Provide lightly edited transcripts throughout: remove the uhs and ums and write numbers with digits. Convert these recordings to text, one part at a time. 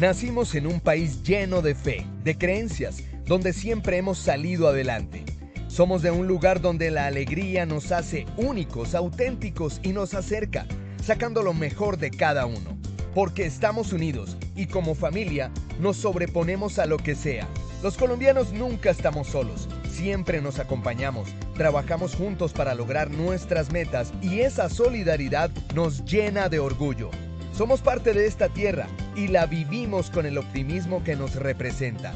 Nacimos en un país lleno de fe, de creencias, donde siempre hemos salido adelante. Somos de un lugar donde la alegría nos hace únicos, auténticos y nos acerca, sacando lo mejor de cada uno. Porque estamos unidos y como familia nos sobreponemos a lo que sea. Los colombianos nunca estamos solos, siempre nos acompañamos, trabajamos juntos para lograr nuestras metas y esa solidaridad nos llena de orgullo. Somos parte de esta tierra y la vivimos con el optimismo que nos representa.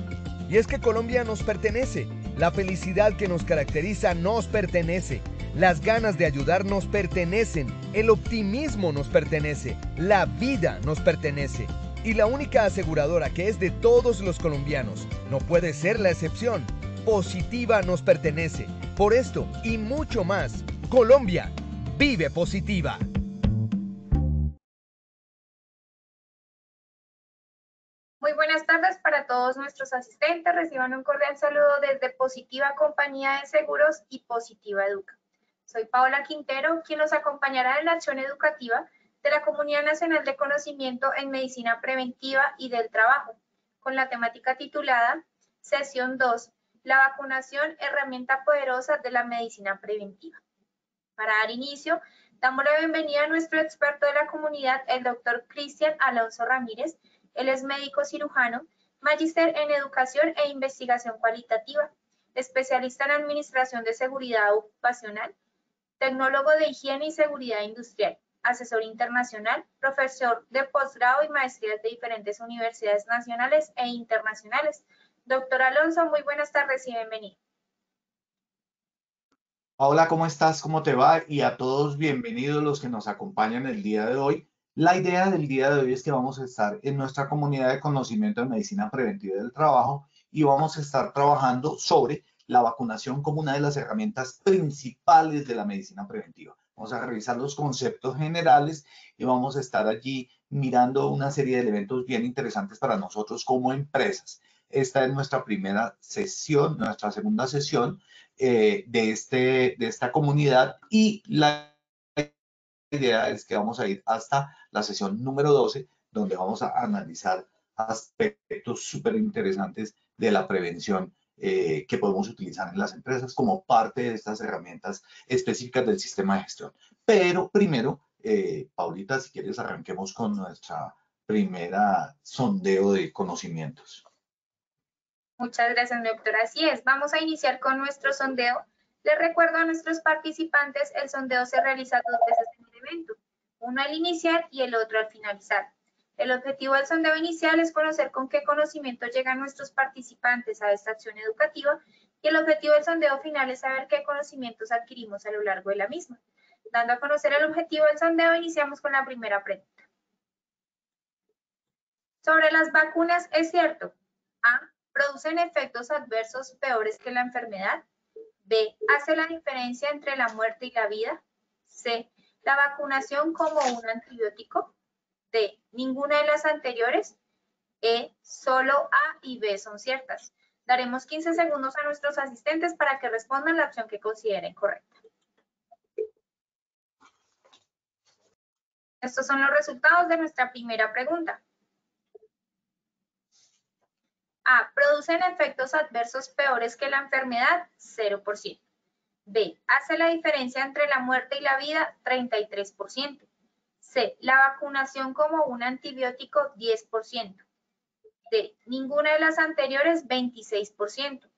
Y es que Colombia nos pertenece, la felicidad que nos caracteriza nos pertenece, las ganas de ayudar nos pertenecen, el optimismo nos pertenece, la vida nos pertenece. Y la única aseguradora que es de todos los colombianos, no puede ser la excepción, Positiva nos pertenece. Por esto y mucho más, Colombia vive Positiva. Muy buenas tardes para todos nuestros asistentes. Reciban un cordial saludo desde Positiva Compañía de Seguros y Positiva Educa. Soy Paola Quintero, quien nos acompañará en la acción educativa de la Comunidad Nacional de Conocimiento en Medicina Preventiva y del Trabajo, con la temática titulada Sesión 2, la vacunación, herramienta poderosa de la medicina preventiva. Para dar inicio, damos la bienvenida a nuestro experto de la comunidad, el doctor Cristian Alonso Ramírez. Él es médico cirujano, magíster en educación e investigación cualitativa, especialista en administración de seguridad ocupacional, tecnólogo de higiene y seguridad industrial, asesor internacional, profesor de posgrado y maestrías de diferentes universidades nacionales e internacionales. Doctor Alonso, muy buenas tardes y bienvenido. Hola, ¿cómo estás? ¿Cómo te va? Y a todos bienvenidos los que nos acompañan el día de hoy. La idea del día de hoy es que vamos a estar en nuestra comunidad de conocimiento de medicina preventiva y del trabajo y vamos a estar trabajando sobre la vacunación como una de las herramientas principales de la medicina preventiva. Vamos a revisar los conceptos generales y vamos a estar allí mirando una serie de elementos bien interesantes para nosotros como empresas. Esta es nuestra primera sesión, nuestra segunda sesión de esta comunidad y la idea es que vamos a ir hasta la sesión número 12, donde vamos a analizar aspectos súper interesantes de la prevención que podemos utilizar en las empresas como parte de estas herramientas específicas del sistema de gestión. Pero primero, Paulita, si quieres, arranquemos con nuestra primera sondeo de conocimientos. Muchas gracias, doctora. Así es, vamos a iniciar con nuestro sondeo. Les recuerdo a nuestros participantes, el sondeo se realiza 2 veces en el evento, uno al iniciar y el otro al finalizar. El objetivo del sondeo inicial es conocer con qué conocimiento llegan nuestros participantes a esta acción educativa y el objetivo del sondeo final es saber qué conocimientos adquirimos a lo largo de la misma. Dando a conocer el objetivo del sondeo, iniciamos con la primera pregunta. Sobre las vacunas, ¿es cierto? A. ¿Producen efectos adversos peores que la enfermedad? B. ¿Hace la diferencia entre la muerte y la vida? C. ¿La vacunación como un antibiótico? D. ¿Ninguna de las anteriores? E. Solo A y B son ciertas. Daremos 15 segundos a nuestros asistentes para que respondan la opción que consideren correcta. Estos son los resultados de nuestra primera pregunta. A. ¿Producen efectos adversos peores que la enfermedad? 0%. B. ¿Hace la diferencia entre la muerte y la vida? 33%. C. ¿La vacunación como un antibiótico? 10%. D. ¿Ninguna de las anteriores? 26%.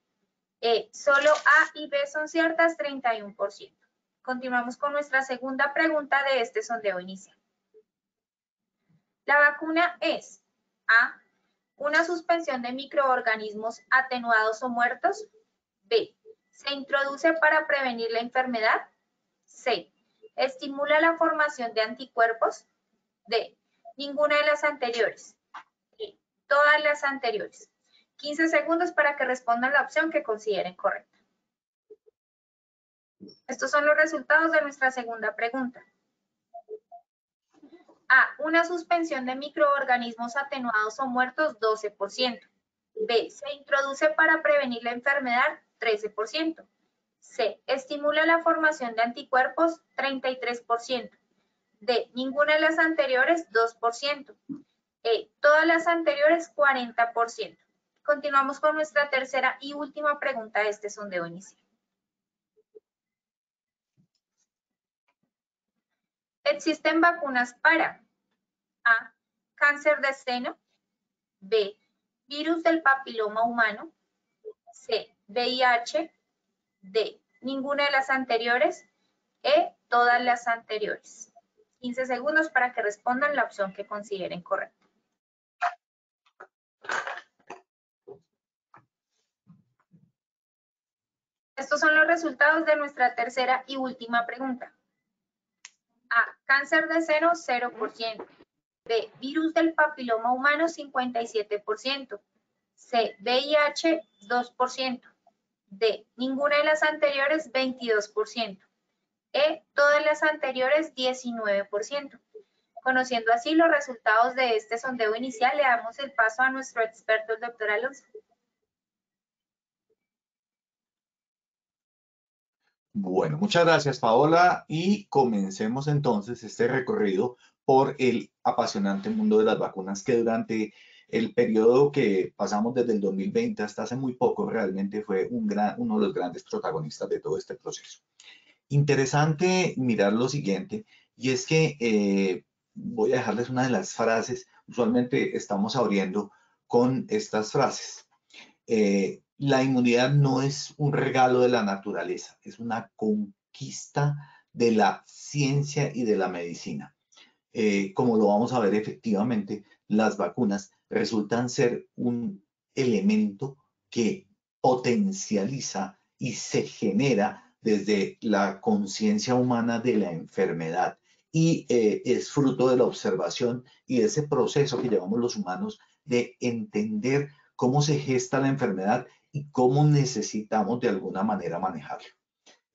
E. Solo A y B son ciertas, 31%. Continuamos con nuestra segunda pregunta de este sondeo inicial. La vacuna es A. ¿Una suspensión de microorganismos atenuados o muertos? B. ¿Se introduce para prevenir la enfermedad? C. ¿Estimula la formación de anticuerpos? D. Ninguna de las anteriores. E. Todas las anteriores. 15 segundos para que respondan la opción que consideren correcta. Estos son los resultados de nuestra segunda pregunta. A. Una suspensión de microorganismos atenuados o muertos, 12%. B. Se introduce para prevenir la enfermedad, 13%. C. Estimula la formación de anticuerpos, 33%. D. Ninguna de las anteriores, 2%. E, todas las anteriores 40%. Continuamos con nuestra tercera y última pregunta de este sondeo inicial. ¿Existen vacunas para A, cáncer de seno, B, virus del papiloma humano, C, VIH, D, ninguna de las anteriores, E, todas las anteriores? 15 segundos para que respondan la opción que consideren correcta. Estos son los resultados de nuestra tercera y última pregunta. A, cáncer de seno, 0%. B, virus del papiloma humano, 57%. C, VIH, 2%. D, ninguna de las anteriores, 22%. E, todas las anteriores, 19%. Conociendo así los resultados de este sondeo inicial, le damos el paso a nuestro experto, el doctor Alonso. Bueno, muchas gracias, Paola, y comencemos entonces este recorrido por el apasionante mundo de las vacunas, que durante el periodo que pasamos desde el 2020 hasta hace muy poco realmente fue uno de los grandes protagonistas de todo este proceso. Interesante mirar lo siguiente, y es que voy a dejarles una de las frases. Usualmente estamos abriendo con estas frases. La inmunidad no es un regalo de la naturaleza, es una conquista de la ciencia y de la medicina. Como lo vamos a ver, efectivamente, las vacunas resultan ser un elemento que potencializa y se genera desde la conciencia humana de la enfermedad, y es fruto de la observación y de ese proceso que llevamos los humanos de entender cómo se gesta la enfermedad y cómo necesitamos de alguna manera manejarlo.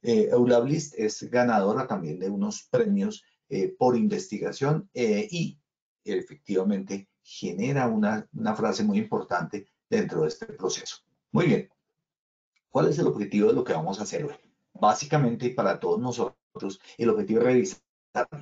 Eula Bliss es ganadora también de unos premios por investigación y efectivamente genera una frase muy importante dentro de este proceso. Muy bien, ¿cuál es el objetivo de lo que vamos a hacer hoy? Básicamente, para todos nosotros, el objetivo es revisar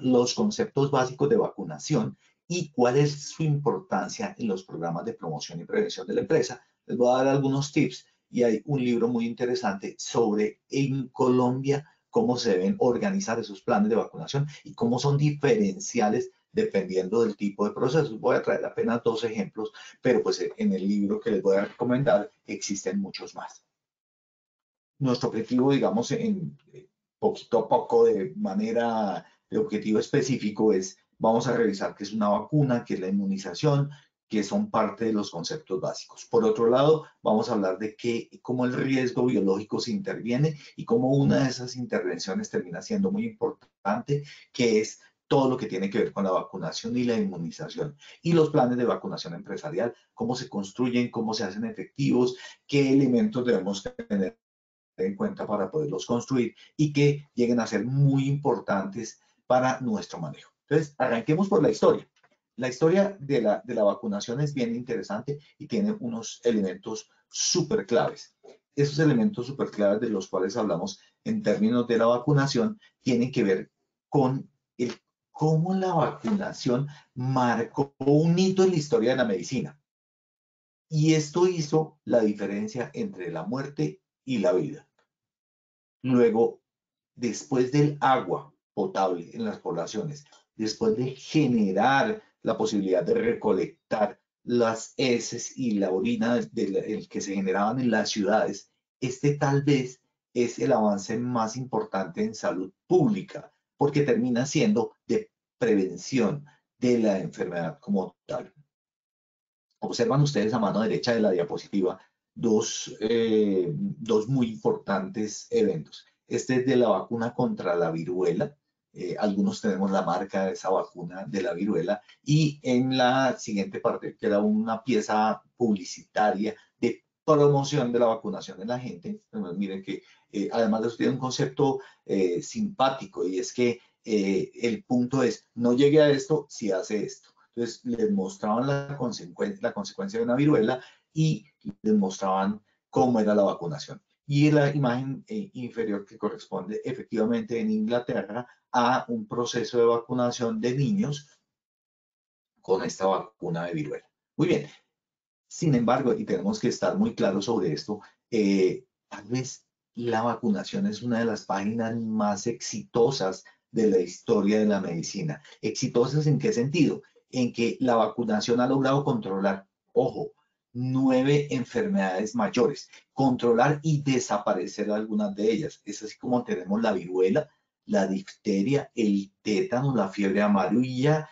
los conceptos básicos de vacunación y cuál es su importancia en los programas de promoción y prevención de la empresa. Les voy a dar algunos tips, y hay un libro muy interesante sobre en Colombia cómo se deben organizar esos planes de vacunación y cómo son diferenciales dependiendo del tipo de procesos. Voy a traer apenas 2 ejemplos, pero pues en el libro que les voy a recomendar existen muchos más. Nuestro objetivo, digamos, en poquito a poco, de manera de objetivo específico, vamos a revisar qué es una vacuna, qué es la inmunización, que son parte de los conceptos básicos. Por otro lado, vamos a hablar de cómo el riesgo biológico se interviene y cómo una de esas intervenciones termina siendo muy importante, que es todo lo que tiene que ver con la vacunación y la inmunización. Y los planes de vacunación empresarial, cómo se construyen, cómo se hacen efectivos, qué elementos debemos tener en cuenta para poderlos construir y que lleguen a ser muy importantes para nuestro manejo. Entonces, arranquemos por la historia. La historia de la vacunación es bien interesante y tiene unos elementos súper claves. Esos elementos súper claves de los cuales hablamos en términos de la vacunación tienen que ver con cómo la vacunación marcó un hito en la historia de la medicina. Y esto hizo la diferencia entre la muerte y la vida. Luego, después del agua potable en las poblaciones, después de generar la posibilidad de recolectar las heces y la orina que se generaban en las ciudades, este tal vez es el avance más importante en salud pública, porque termina siendo de prevención de la enfermedad como tal. Observan ustedes a mano derecha de la diapositiva dos muy importantes eventos. Este es de la vacuna contra la viruela. Algunos tenemos la marca de esa vacuna de la viruela. Y en la siguiente parte, que era una pieza publicitaria de promoción de la vacunación de la gente. Pues miren que además de eso tiene un concepto simpático, y es que el punto es: no llegue a esto si hace esto. Entonces les mostraban la consecuencia de una viruela y les mostraban cómo era la vacunación. Y la imagen inferior, que corresponde efectivamente en Inglaterra a un proceso de vacunación de niños con esta vacuna de viruela. Muy bien. Sin embargo, y tenemos que estar muy claros sobre esto, tal vez la vacunación es una de las páginas más exitosas de la historia de la medicina. ¿Exitosas en qué sentido? En que la vacunación ha logrado controlar, ojo, 9 enfermedades mayores, controlar y desaparecer algunas de ellas. Es así como tenemos la viruela, la difteria, el tétano, la fiebre amarilla,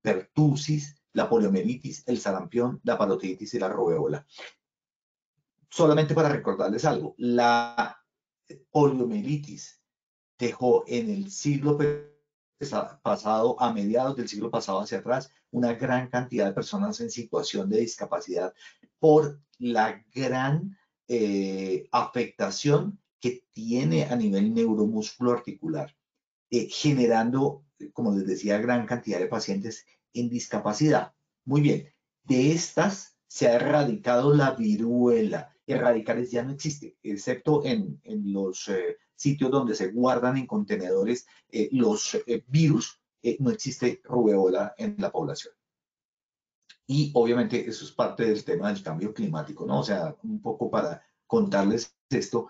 pertusis, la poliomielitis, el sarampión, la parotiditis y la rubeola. Solamente para recordarles algo, la poliomielitis dejó en el siglo pasado, a mediados del siglo pasado hacia atrás, una gran cantidad de personas en situación de discapacidad por la gran afectación que tiene a nivel neuromusculo articular, generando, como les decía, gran cantidad de pacientes en discapacidad. Muy bien, de estas se ha erradicado la viruela. Erradicarles ya no existe, excepto en los sitios donde se guardan en contenedores los virus, no existe rubeola en la población. Y obviamente eso es parte del tema del cambio climático, ¿no? O sea, un poco para contarles esto,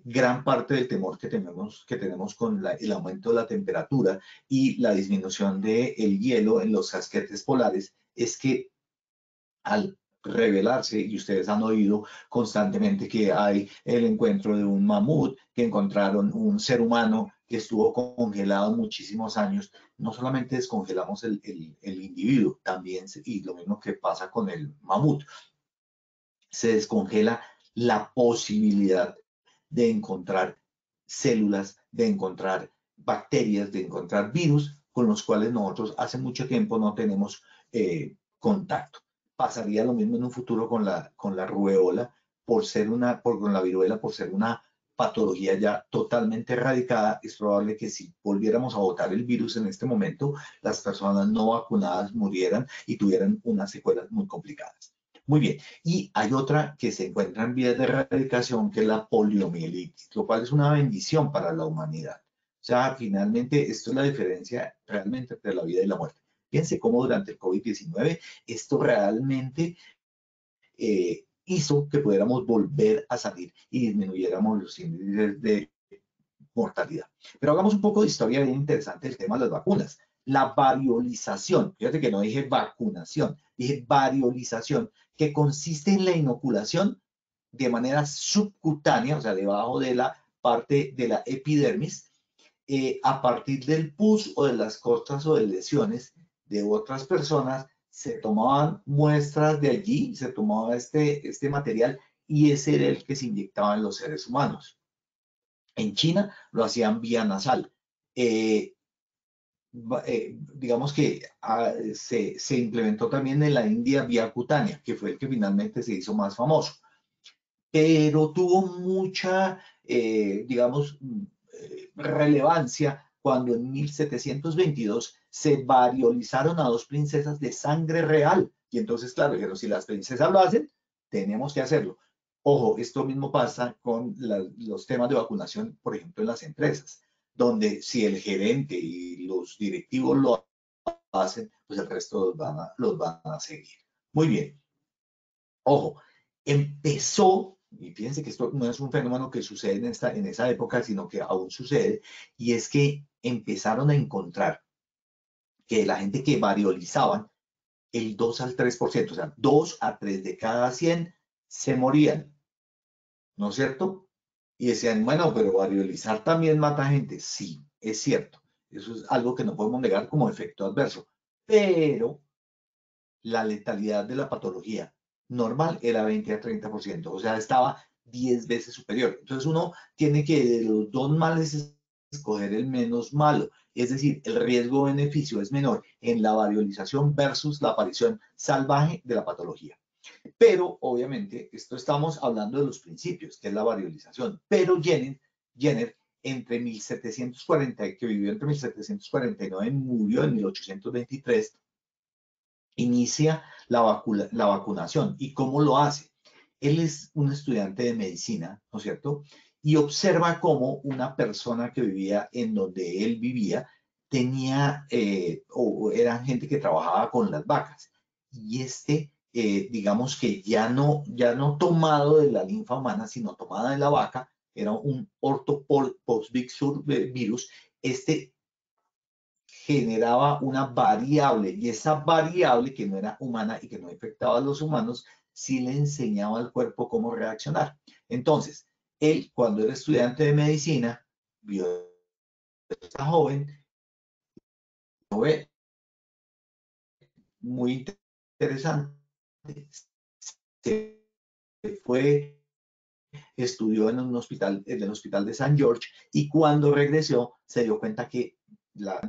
gran parte del temor que tenemos con el aumento de la temperatura y la disminución del hielo en los casquetes polares es que al revelarse, y ustedes han oído constantemente que hay el encuentro de un mamut, que encontraron un ser humano que estuvo congelado muchísimos años, no solamente descongelamos el individuo, también, y lo mismo que pasa con el mamut, se descongela la posibilidad de encontrar células, de encontrar bacterias, de encontrar virus con los cuales nosotros hace mucho tiempo no tenemos contacto. Pasaría lo mismo en un futuro con la rubeola, con la viruela, por ser una patología ya totalmente erradicada. Es probable que si volviéramos a botar el virus en este momento, las personas no vacunadas murieran y tuvieran unas secuelas muy complicadas. Muy bien, y hay otra que se encuentra en vías de erradicación, que es la poliomielitis, lo cual es una bendición para la humanidad. O sea, finalmente, esto es la diferencia realmente entre la vida y la muerte. Fíjense cómo durante el COVID-19 esto realmente hizo que pudiéramos volver a salir y disminuyéramos los índices de mortalidad. Pero hagamos un poco de historia bien interesante del tema de las vacunas. La variolización, fíjate que no dije vacunación, dije variolización, que consiste en la inoculación de manera subcutánea, o sea, debajo de la parte de la epidermis, a partir del pus o de las costras o de lesiones de otras personas, se tomaban muestras de allí, se tomaba este material y ese era el que se inyectaba en los seres humanos. En China lo hacían vía nasal. Digamos que se implementó también en la India vía cutánea, que fue el que finalmente se hizo más famoso. Pero tuvo mucha, digamos, relevancia cuando en 1722 se variolizaron a 2 princesas de sangre real. Y entonces, claro, dijeron, si las princesas lo hacen, tenemos que hacerlo. Ojo, esto mismo pasa con los temas de vacunación, por ejemplo, en las empresas, donde si el gerente y los directivos lo hacen, pues el resto los van a seguir. Muy bien. Ojo, empezó, y fíjense que esto no es un fenómeno que sucede en esa época, sino que aún sucede, y es que empezaron a encontrar que la gente que variolizaban, el 2 al 3%, o sea, 2 a 3 de cada 100 se morían, ¿no es cierto? Y decían, bueno, pero variolizar también mata gente. Sí, es cierto. Eso es algo que no podemos negar como efecto adverso. Pero la letalidad de la patología normal era 20 a 30%, o sea, estaba 10 veces superior. Entonces uno tiene que de los dos males escoger el menos malo, es decir, el riesgo-beneficio es menor en la variolización versus la aparición salvaje de la patología. Pero obviamente, esto estamos hablando de los principios, que es la variolización, pero Jenner entre 1740, que vivió entre 1749 y murió en 1823, inicia la vacunación. ¿Y cómo lo hace? Él es un estudiante de medicina, ¿no es cierto? Y observa cómo una persona que vivía en donde él vivía tenía, o eran gente que trabajaba con las vacas. Y digamos que ya no tomado de la linfa humana, sino tomada de la vaca, era un orthopoxvirus virus. Generaba una variable, y esa variable, que no era humana y que no afectaba a los humanos, sí le enseñaba al cuerpo cómo reaccionar. Entonces, él, cuando era estudiante de medicina, vio a esta joven, muy interesante, se fue, estudió en un hospital, en el hospital de San George, y cuando regresó se dio cuenta que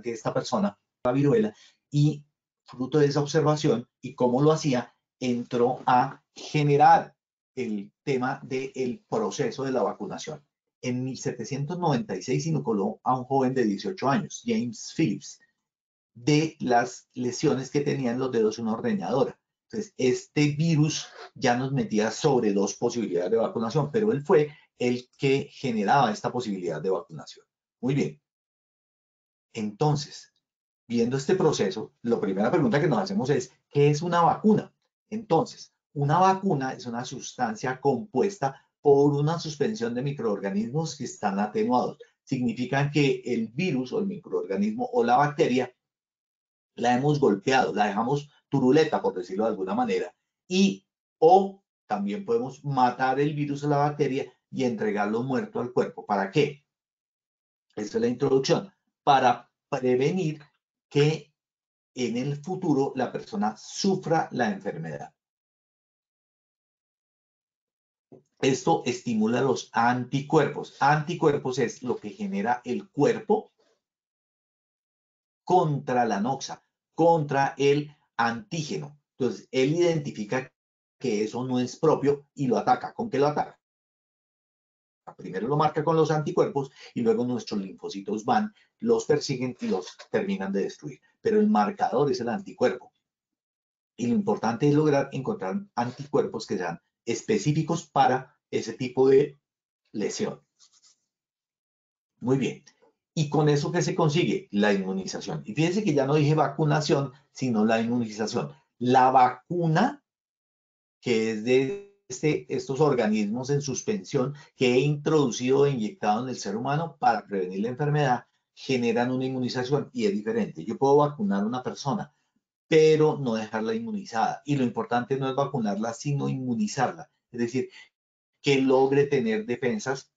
esta persona la viruela, y fruto de esa observación y cómo lo hacía, entró a generar el tema del proceso de la vacunación. En 1796 inoculó a un joven de 18 años, James Phillips, de las lesiones que tenían los dedos una ordeñadora. Entonces, este virus ya nos metía sobre dos posibilidades de vacunación, pero él fue el que generaba esta posibilidad de vacunación. Muy bien. Entonces, viendo este proceso, la primera pregunta que nos hacemos es, ¿qué es una vacuna? Entonces, una vacuna es una sustancia compuesta por una suspensión de microorganismos que están atenuados. Significa que el virus o el microorganismo o la bacteria la hemos golpeado, la dejamos turuleta, por decirlo de alguna manera, o también podemos matar el virus o la bacteria y entregarlo muerto al cuerpo. ¿Para qué? Esta es la introducción. Para prevenir que en el futuro la persona sufra la enfermedad. Esto estimula los anticuerpos. Anticuerpos es lo que genera el cuerpo contra la noxa, contra el antígeno. Entonces, él identifica que eso no es propio y lo ataca. ¿Con qué lo ataca? Primero lo marca con los anticuerpos y luego nuestros linfocitos van, los persiguen y los terminan de destruir. Pero el marcador es el anticuerpo. Y lo importante es lograr encontrar anticuerpos que sean específicos para ese tipo de lesión. Muy bien. ¿Y con eso qué se consigue? La inmunización. Y fíjense que ya no dije vacunación, sino la inmunización. La vacuna, que es de estos organismos en suspensión que he introducido e inyectado en el ser humano para prevenir la enfermedad, generan una inmunización y es diferente. Yo puedo vacunar a una persona, pero no dejarla inmunizada. Y lo importante no es vacunarla, sino inmunizarla. Es decir, que logre tener defensas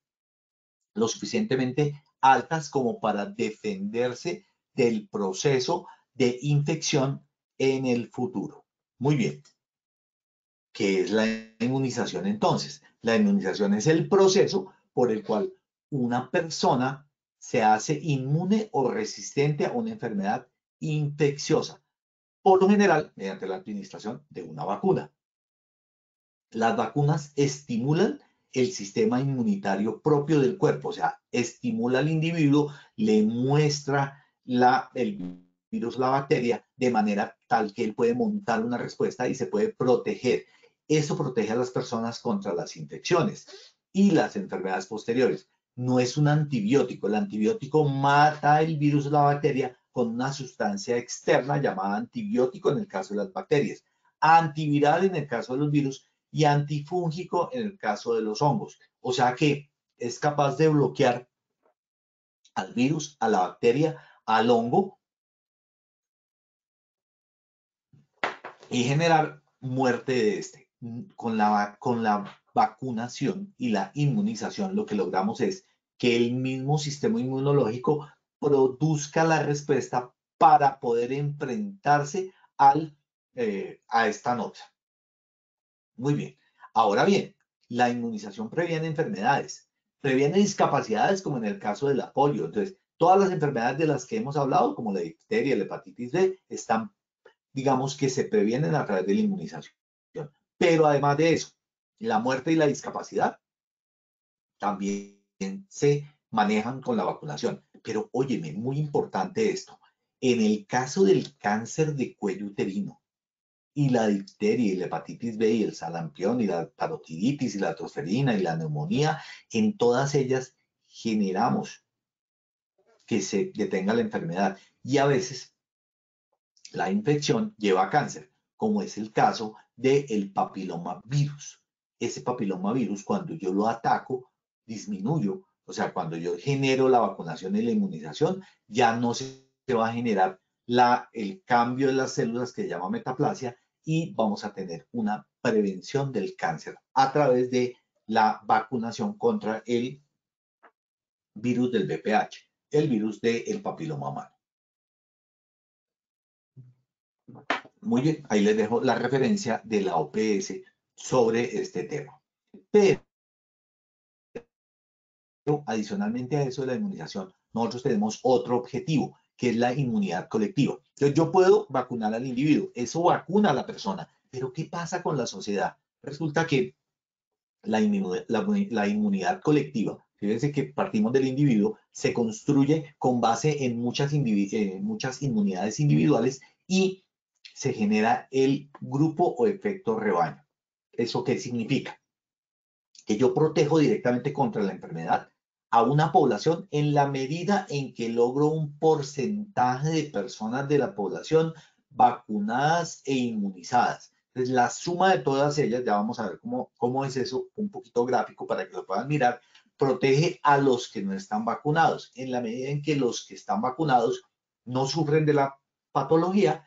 lo suficientemente altas como para defenderse del proceso de infección en el futuro. Muy bien. ¿Qué es la inmunización entonces? La inmunización es el proceso por el cual una persona se hace inmune o resistente a una enfermedad infecciosa, por lo general mediante la administración de una vacuna. Las vacunas estimulan el sistema inmunitario propio del cuerpo, o sea, estimula al individuo, le muestra el virus, la bacteria, de manera tal que él puede montar una respuesta y se puede proteger. Eso protege a las personas contra las infecciones y las enfermedades posteriores. No es un antibiótico. El antibiótico mata el virus o la bacteria con una sustancia externa llamada antibiótico en el caso de las bacterias, antiviral en el caso de los virus y antifúngico en el caso de los hongos. O sea que es capaz de bloquear al virus, a la bacteria, al hongo y generar muerte de este. Con la vacunación y la inmunización, lo que logramos es que el mismo sistema inmunológico produzca la respuesta para poder enfrentarse a esta nota. Muy bien. Ahora bien, la inmunización previene enfermedades, previene discapacidades como en el caso de la polio. Entonces, todas las enfermedades de las que hemos hablado, como la difteria, la hepatitis B, están, digamos que se previenen a través de la inmunización. Pero además de eso, la muerte y la discapacidad también se manejan con la vacunación. Pero óyeme, muy importante esto. En el caso del cáncer de cuello uterino, y la difteria y la hepatitis B y el sarampión y la parotiditis y la tosferina y la neumonía, en todas ellas generamos que se detenga la enfermedad. y a veces la infección lleva a cáncer, como es el caso del papilomavirus. Ese papilomavirus, cuando yo lo ataco, disminuyo. O sea, cuando yo genero la vacunación y la inmunización, ya no se va a generar el cambio de las células que se llama metaplasia y vamos a tener una prevención del cáncer a través de la vacunación contra el virus del VPH, el virus del papiloma humano. Muy bien, ahí les dejo la referencia de la OPS sobre este tema. Pero adicionalmente a eso de la inmunización, nosotros tenemos otro objetivo, que es la inmunidad colectiva. Entonces, yo puedo vacunar al individuo, eso vacuna a la persona, pero ¿qué pasa con la sociedad? Resulta que la inmunidad colectiva, fíjense que partimos del individuo, se construye con base en muchas inmunidades individuales y se genera el grupo o efecto rebaño. ¿Eso qué significa? Que yo protejo directamente contra la enfermedad a una población en la medida en que logro un porcentaje de personas de la población vacunadas e inmunizadas. Entonces, la suma de todas ellas, ya vamos a ver cómo es eso, un poquito gráfico para que lo puedan mirar, protege a los que no están vacunados. En la medida en que los que están vacunados no sufren de la patología,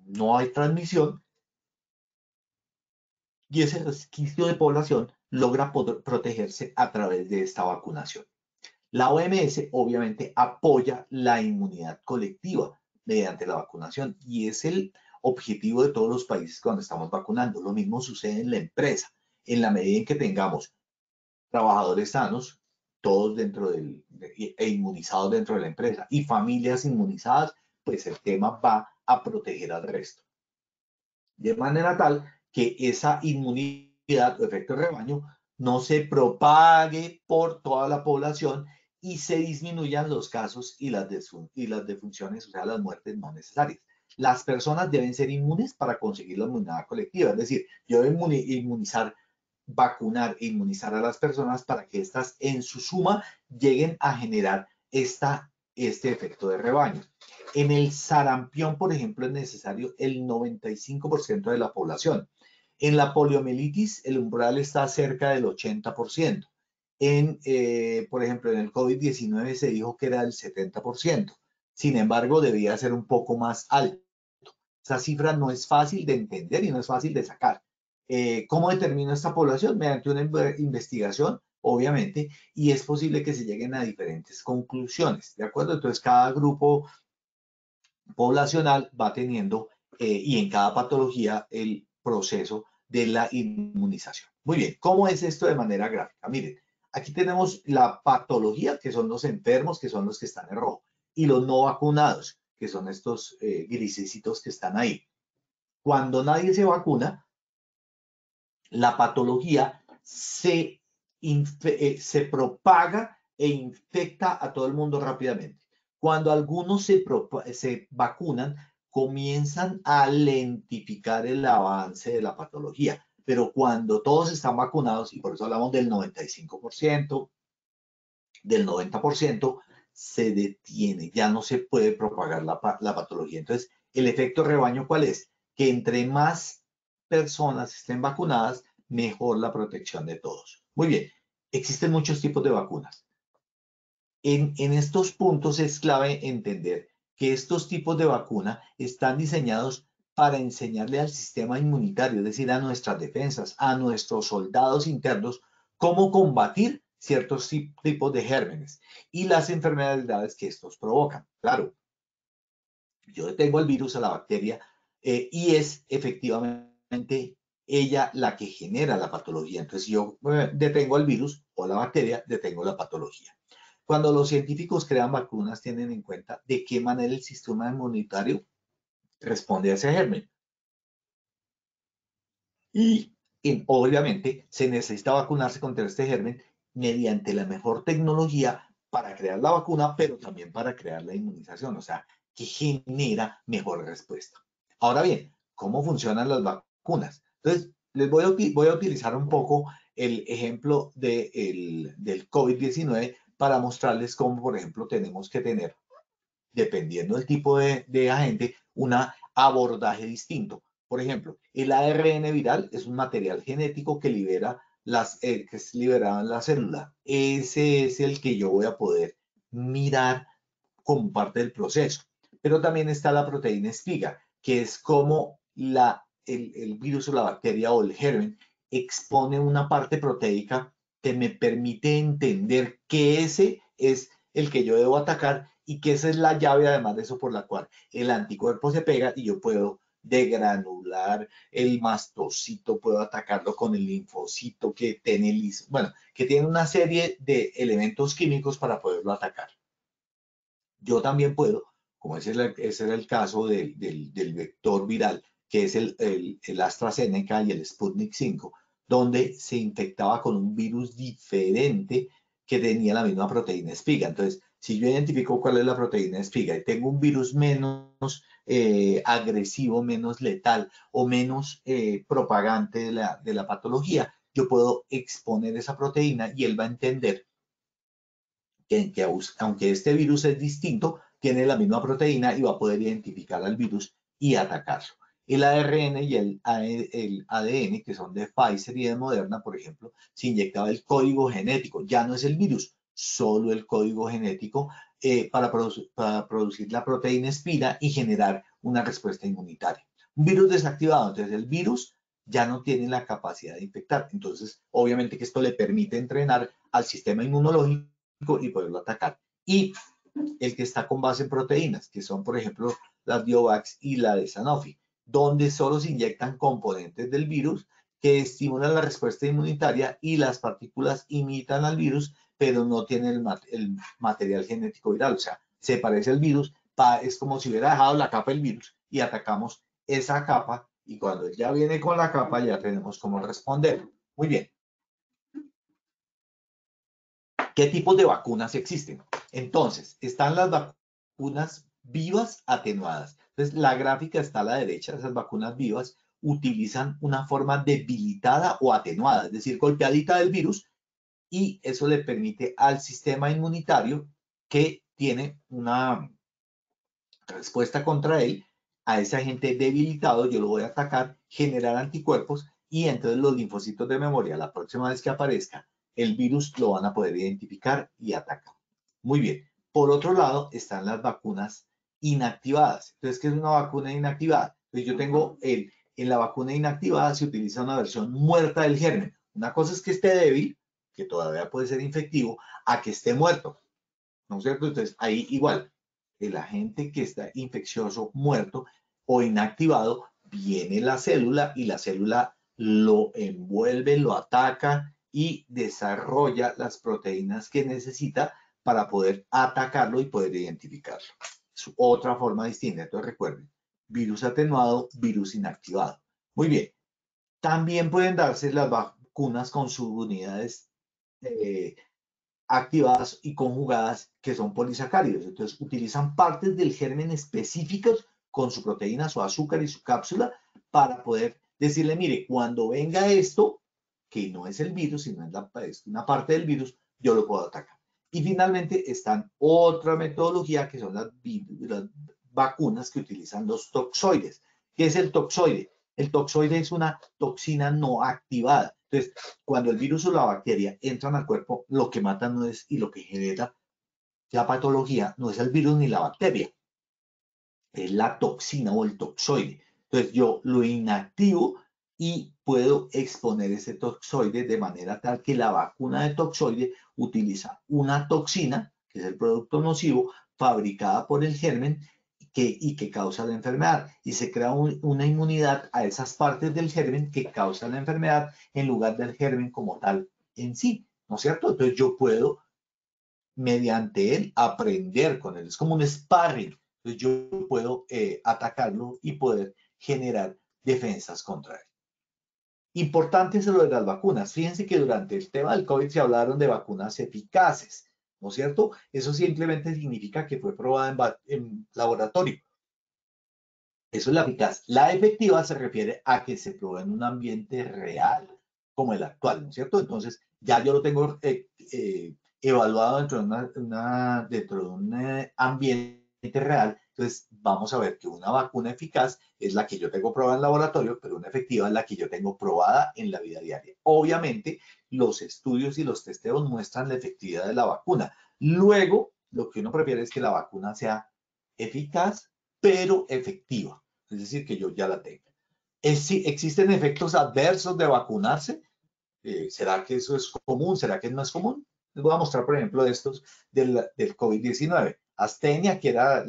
no hay transmisión y ese resquicio de población logra protegerse a través de esta vacunación. La OMS obviamente apoya la inmunidad colectiva mediante la vacunación y es el objetivo de todos los países cuando estamos vacunando. Lo mismo sucede en la empresa. En la medida en que tengamos trabajadores sanos, todos e inmunizados dentro de la empresa y familias inmunizadas, pues el tema va a proteger al resto. De manera tal que esa inmunidad o efecto rebaño no se propague por toda la población y se disminuyan los casos y las defunciones, o sea, las muertes no necesarias. Las personas deben ser inmunes para conseguir la inmunidad colectiva, es decir, yo debo vacunar e inmunizar a las personas para que éstas en su suma lleguen a generar este efecto de rebaño. En el sarampión, por ejemplo, es necesario el 95% de la población. En la poliomielitis, el umbral está cerca del 80%. Por ejemplo, en el COVID-19 se dijo que era el 70%. Sin embargo, debía ser un poco más alto. Esa cifra no es fácil de entender y no es fácil de sacar. ¿Cómo determino esta población? Mediante una investigación, obviamente, y es posible que se lleguen a diferentes conclusiones, ¿de acuerdo? Entonces, cada grupo poblacional va teniendo, y en cada patología, el proceso de la inmunización. Muy bien, ¿cómo es esto de manera gráfica? Miren, aquí tenemos la patología, que son los enfermos, que son los que están en rojo, y los no vacunados, que son estos grisecitos que están ahí. Cuando nadie se vacuna, la patología se propaga e infecta a todo el mundo rápidamente. Cuando algunos se vacunan, comienzan a lentificar el avance de la patología. Pero cuando todos están vacunados, y por eso hablamos del 95%, del 90%, se detiene, ya no se puede propagar la patología. Entonces, el efecto rebaño, ¿cuál es? Que entre más personas estén vacunadas, mejor la protección de todos. Muy bien, existen muchos tipos de vacunas. En estos puntos es clave entender que estos tipos de vacuna están diseñados para enseñarle al sistema inmunitario, es decir, a nuestras defensas, a nuestros soldados internos, cómo combatir ciertos tipos de gérmenes y las enfermedades que estos provocan. Claro, yo detengo el virus, a la bacteria, y es efectivamente ella la que genera la patología. Entonces, si yo detengo el virus o la bacteria, detengo la patología. Cuando los científicos crean vacunas, tienen en cuenta de qué manera el sistema inmunitario responde a ese germen. Y obviamente se necesita vacunarse contra este germen mediante la mejor tecnología para crear la vacuna, pero también para crear la inmunización, o sea, que genera mejor respuesta. Ahora bien, ¿cómo funcionan las vacunas? Entonces, les voy a utilizar un poco el ejemplo del COVID-19 para mostrarles cómo, por ejemplo, tenemos que tener dependiendo del tipo de agente, un abordaje distinto. Por ejemplo, el ARN viral es un material genético que libera que es liberado en la célula. Ese es el que yo voy a poder mirar como parte del proceso. Pero también está la proteína espiga, que es como el virus o la bacteria o el germen expone una parte proteica que me permite entender que ese es el que yo debo atacar y que esa es la llave, además de eso, por la cual el anticuerpo se pega y yo puedo degranular el mastocito, puedo atacarlo con el linfocito que tiene, bueno, que tiene una serie de elementos químicos para poderlo atacar. Yo también puedo, como ese era el caso del vector viral, que es el AstraZeneca y el Sputnik 5, donde se infectaba con un virus diferente que tenía la misma proteína espiga. Entonces, si yo identifico cuál es la proteína espiga y tengo un virus menos agresivo, menos letal o menos propagante de la patología, yo puedo exponer esa proteína y él va a entender que aunque este virus es distinto, tiene la misma proteína y va a poder identificar al virus y atacarlo. El ARN y el ADN, que son de Pfizer y de Moderna, por ejemplo, se inyectaba el código genético, ya no es el virus, solo el código genético para producir la proteína espina y generar una respuesta inmunitaria. Un virus desactivado, entonces el virus ya no tiene la capacidad de infectar. Entonces, obviamente que esto le permite entrenar al sistema inmunológico y poderlo atacar. Y el que está con base en proteínas, que son, por ejemplo, las Biovax y la de Sanofi, donde solo se inyectan componentes del virus que estimulan la respuesta inmunitaria y las partículas imitan al virus, pero no tienen el material genético viral. O sea, se parece al virus, es como si hubiera dejado la capa del virus y atacamos esa capa y cuando ya viene con la capa ya tenemos cómo responder. Muy bien. ¿Qué tipos de vacunas existen? Entonces, están las vacunas vivas atenuadas. Entonces, la gráfica está a la derecha. Esas vacunas vivas utilizan una forma debilitada o atenuada, es decir, golpeadita del virus, y eso le permite al sistema inmunitario que tiene una respuesta contra él, a ese agente debilitado, yo lo voy a atacar, generar anticuerpos y entonces los linfocitos de memoria, la próxima vez que aparezca, el virus lo van a poder identificar y atacar. Muy bien. Por otro lado, están las vacunas inactivadas. Entonces, ¿qué es una vacuna inactivada? Entonces, yo tengo en la vacuna inactivada se utiliza una versión muerta del germen. Una cosa es que esté débil, que todavía puede ser infectivo, a que esté muerto. ¿No es cierto? Entonces, ahí igual, el agente que está infeccioso, muerto o inactivado, viene la célula y la célula lo envuelve, lo ataca y desarrolla las proteínas que necesita para poder atacarlo y poder identificarlo. Es otra forma distinta. Entonces recuerden, virus atenuado, virus inactivado. Muy bien. También pueden darse las vacunas con subunidades activadas y conjugadas que son polisacáridos. Entonces, utilizan partes del germen específicos con su proteína, su azúcar y su cápsula para poder decirle, mire, cuando venga esto, que no es el virus, sino es una parte del virus, yo lo puedo atacar. Y finalmente están otra metodología que son las vacunas que utilizan los toxoides. ¿Qué es el toxoide? El toxoide es una toxina no activada. Entonces, cuando el virus o la bacteria entran al cuerpo, lo que mata no es, y lo que genera la patología, no es el virus ni la bacteria, es la toxina o el toxoide. Entonces, yo lo inactivo y puedo exponer ese toxoide de manera tal que la vacuna de toxoide utiliza una toxina, que es el producto nocivo, fabricada por el germen, y que causa la enfermedad. Y se crea una inmunidad a esas partes del germen que causan la enfermedad en lugar del germen como tal en sí, ¿no es cierto? Entonces yo puedo, mediante él, aprender con él. Es como un sparring. Entonces yo puedo atacarlo y poder generar defensas contra él. Importante es lo de las vacunas. Fíjense que durante el tema del COVID se hablaron de vacunas eficaces, ¿no es cierto? Eso simplemente significa que fue probada en laboratorio. Eso es la eficaz. La efectiva se refiere a que se probó en un ambiente real, como el actual, ¿no es cierto? Entonces, ya yo lo tengo evaluado dentro de un ambiente real. Entonces, vamos a ver que una vacuna eficaz es la que yo tengo probada en laboratorio, pero una efectiva es la que yo tengo probada en la vida diaria. Obviamente, los estudios y los testeos muestran la efectividad de la vacuna. Luego, lo que uno prefiere es que la vacuna sea eficaz, pero efectiva. Es decir, que yo ya la tenga. ¿Existen efectos adversos de vacunarse? ¿Será que eso es común? ¿Será que no es común? Les voy a mostrar, por ejemplo, estos del COVID-19. Astenia, que era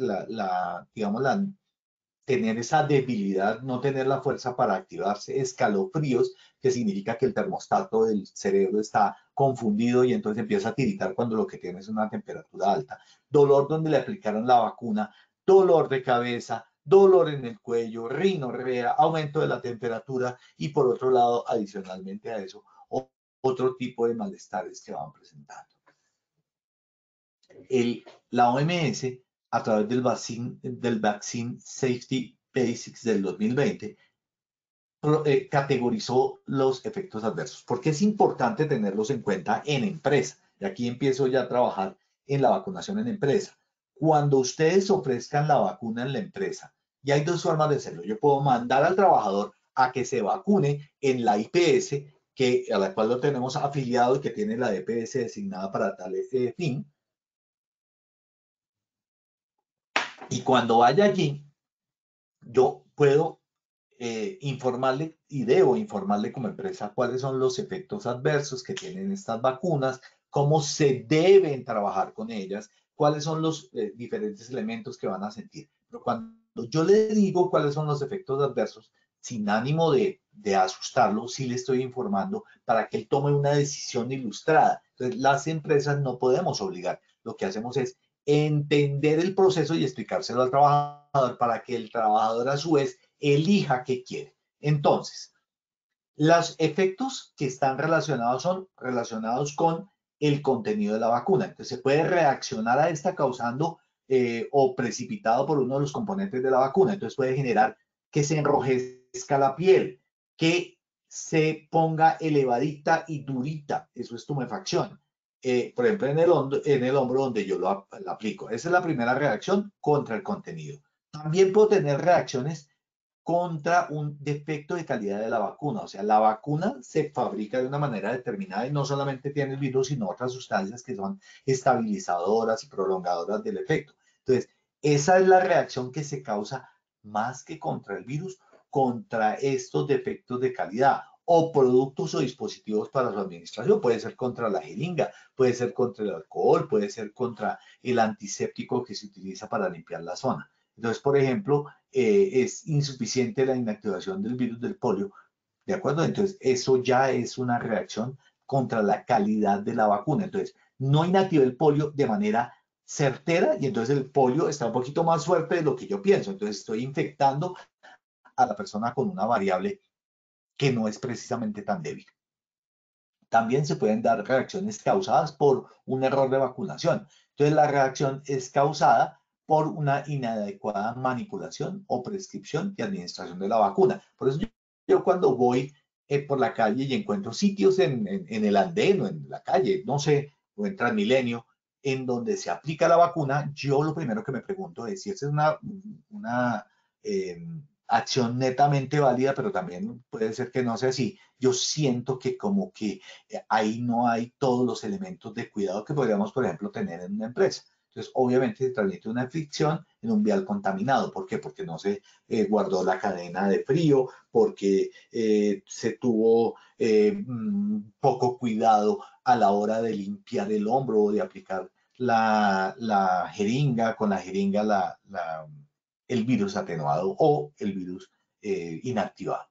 digamos, tener esa debilidad, no tener la fuerza para activarse, escalofríos, que significa que el termostato del cerebro está confundido y entonces empieza a tiritar cuando lo que tiene es una temperatura alta, dolor donde le aplicaron la vacuna, dolor de cabeza, dolor en el cuello, rinorrea, aumento de la temperatura y por otro lado, adicionalmente a eso, otro tipo de malestares que van presentando. La OMS, a través del Vaccine Safety Basics del 2020, categorizó los efectos adversos, porque es importante tenerlos en cuenta en empresa. Y aquí empiezo ya a trabajar en la vacunación en empresa. Cuando ustedes ofrezcan la vacuna en la empresa, y hay dos formas de hacerlo. Yo puedo mandar al trabajador a que se vacune en la IPS, a la cual lo tenemos afiliado y que tiene la EPS designada para tal fin. Y cuando vaya allí, yo puedo informarle y debo informarle como empresa cuáles son los efectos adversos que tienen estas vacunas, cómo se deben trabajar con ellas, cuáles son los diferentes elementos que van a sentir. Pero cuando yo le digo cuáles son los efectos adversos, sin ánimo de asustarlo, sí le estoy informando para que él tome una decisión ilustrada. Entonces, las empresas no podemos obligar. Lo que hacemos es entender el proceso y explicárselo al trabajador para que el trabajador a su vez elija qué quiere. Entonces, los efectos que están relacionados son relacionados con el contenido de la vacuna. Entonces, se puede reaccionar a esta causando o precipitado por uno de los componentes de la vacuna. Entonces, puede generar que se enrojezca la piel, que se ponga elevadita y durita. Eso es tumefacción. Por ejemplo, en el hombro donde yo lo aplico. Esa es la primera reacción contra el contenido. También puedo tener reacciones contra un defecto de calidad de la vacuna. O sea, la vacuna se fabrica de una manera determinada y no solamente tiene el virus, sino otras sustancias que son estabilizadoras y prolongadoras del efecto. Entonces, esa es la reacción que se causa más que contra el virus, contra estos defectos de calidad o productos o dispositivos para su administración. Puede ser contra la jeringa, puede ser contra el alcohol, puede ser contra el antiséptico que se utiliza para limpiar la zona. Entonces, por ejemplo, es insuficiente la inactivación del virus del polio, ¿de acuerdo? Entonces, eso ya es una reacción contra la calidad de la vacuna. Entonces, no inactiva el polio de manera certera y entonces el polio está un poquito más fuerte de lo que yo pienso. Entonces, estoy infectando a la persona con una variable que no es precisamente tan débil. También se pueden dar reacciones causadas por un error de vacunación. Entonces, la reacción es causada por una inadecuada manipulación o prescripción y administración de la vacuna. Por eso yo cuando voy por la calle y encuentro sitios en el andén o en la calle, no sé, o en Transmilenio, en donde se aplica la vacuna, yo lo primero que me pregunto es si esa es una acción netamente válida, pero también puede ser que no sea así. Yo siento que como que ahí no hay todos los elementos de cuidado que podríamos, por ejemplo, tener en una empresa. Entonces, obviamente se transmite una fricción en un vial contaminado. ¿Por qué? Porque no se guardó la cadena de frío, porque se tuvo poco cuidado a la hora de limpiar el hombro o de aplicar la jeringa, con la jeringa el virus atenuado o el virus inactivado.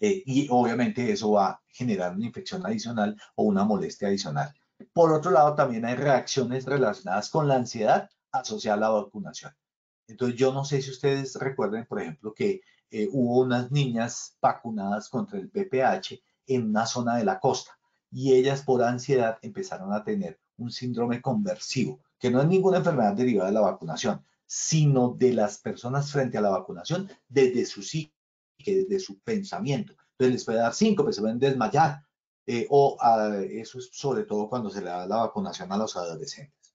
Y obviamente eso va a generar una infección adicional o una molestia adicional. Por otro lado, también hay reacciones relacionadas con la ansiedad asociada a la vacunación. Entonces, yo no sé si ustedes recuerden, por ejemplo, que hubo unas niñas vacunadas contra el VPH en una zona de la costa y ellas por ansiedad empezaron a tener un síndrome conversivo, que no es ninguna enfermedad derivada de la vacunación, sino de las personas frente a la vacunación desde su psique, desde su pensamiento. Entonces les puede dar síncope, se pueden desmayar, eso es sobre todo cuando se le da la vacunación a los adolescentes.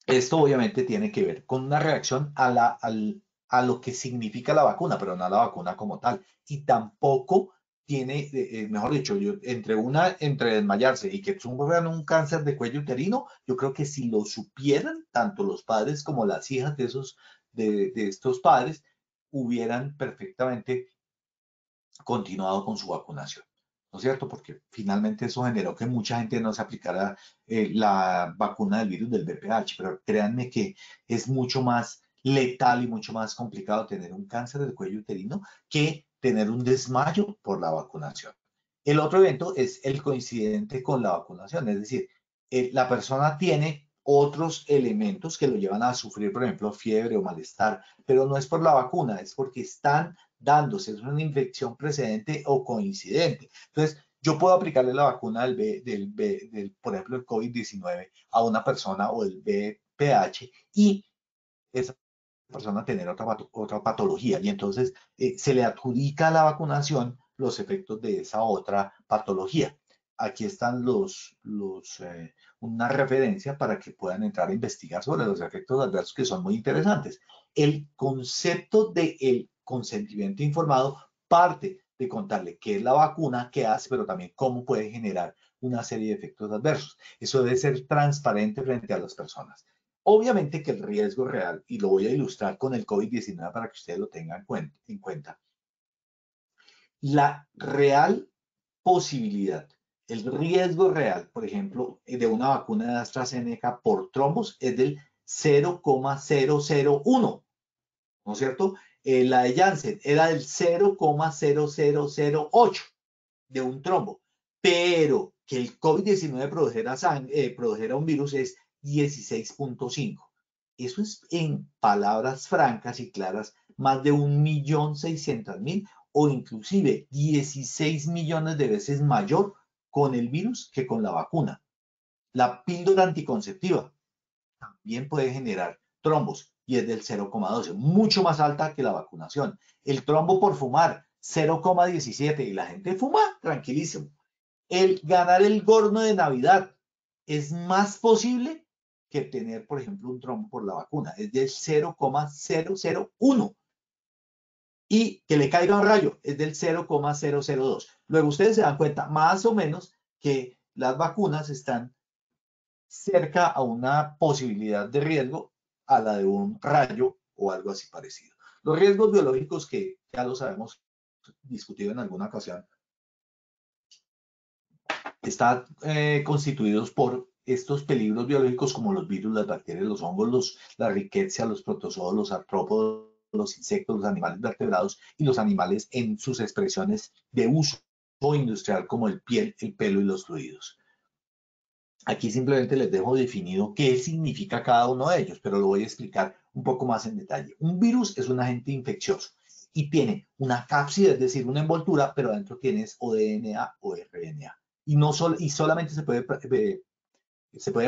Esto obviamente tiene que ver con una reacción a lo que significa la vacuna, pero no a la vacuna como tal. Y tampoco tiene, mejor dicho, entre desmayarse y que sufran un cáncer de cuello uterino, yo creo que si lo supieran, tanto los padres como las hijas de estos padres, hubieran perfectamente continuado con su vacunación, ¿no es cierto? Porque finalmente eso generó que mucha gente no se aplicara la vacuna del virus del VPH, pero créanme que es mucho más letal y mucho más complicado tener un cáncer del cuello uterino que tener un desmayo por la vacunación. El otro evento es el coincidente con la vacunación, es decir, la persona tiene otros elementos que lo llevan a sufrir, por ejemplo, fiebre o malestar, pero no es por la vacuna, es porque están dándose, es una infección precedente o coincidente. Entonces, yo puedo aplicarle la vacuna por ejemplo, el COVID-19 a una persona o el VPH y esa persona tener otra patología y entonces se le adjudica a la vacunación los efectos de esa otra patología. Aquí están una referencia para que puedan entrar a investigar sobre los efectos adversos que son muy interesantes. El concepto del consentimiento informado parte de contarle qué es la vacuna, qué hace, pero también cómo puede generar una serie de efectos adversos. Eso debe ser transparente frente a las personas. Obviamente que el riesgo real, y lo voy a ilustrar con el COVID-19 para que ustedes lo tengan en cuenta, la real posibilidad, el riesgo real, por ejemplo, de una vacuna de AstraZeneca por trombos es del 0,001, ¿no es cierto? La de Janssen era del 0,0008 de un trombo, pero que el COVID-19 produjera un virus es 16,5. Eso es, en palabras francas y claras, más de 1.600.000 o inclusive 16 millones de veces mayor con el virus que con la vacuna. La píldora anticonceptiva también puede generar trombos y es del 0,12, mucho más alta que la vacunación. El trombo por fumar, 0,17 y la gente fuma tranquilísimo. El ganar el gorno de Navidad es más posible que tener, por ejemplo, un trombo por la vacuna, es del 0,001 y que le caiga un rayo es del 0,002. Luego ustedes se dan cuenta más o menos que las vacunas están cerca a una posibilidad de riesgo a la de un rayo o algo así parecido. Los riesgos biológicos que ya los habíamos discutido en alguna ocasión están constituidos por estos peligros biológicos como los virus, las bacterias, los hongos, la riqueza, los protozoos, los artrópodos, los insectos, los animales vertebrados y los animales en sus expresiones de uso industrial como el piel, el pelo y los fluidos. Aquí simplemente les dejo definido qué significa cada uno de ellos, pero lo voy a explicar un poco más en detalle. Un virus es un agente infeccioso y tiene una cápside, es decir, una envoltura, pero adentro tienes o DNA o RNA. Y solamente se puede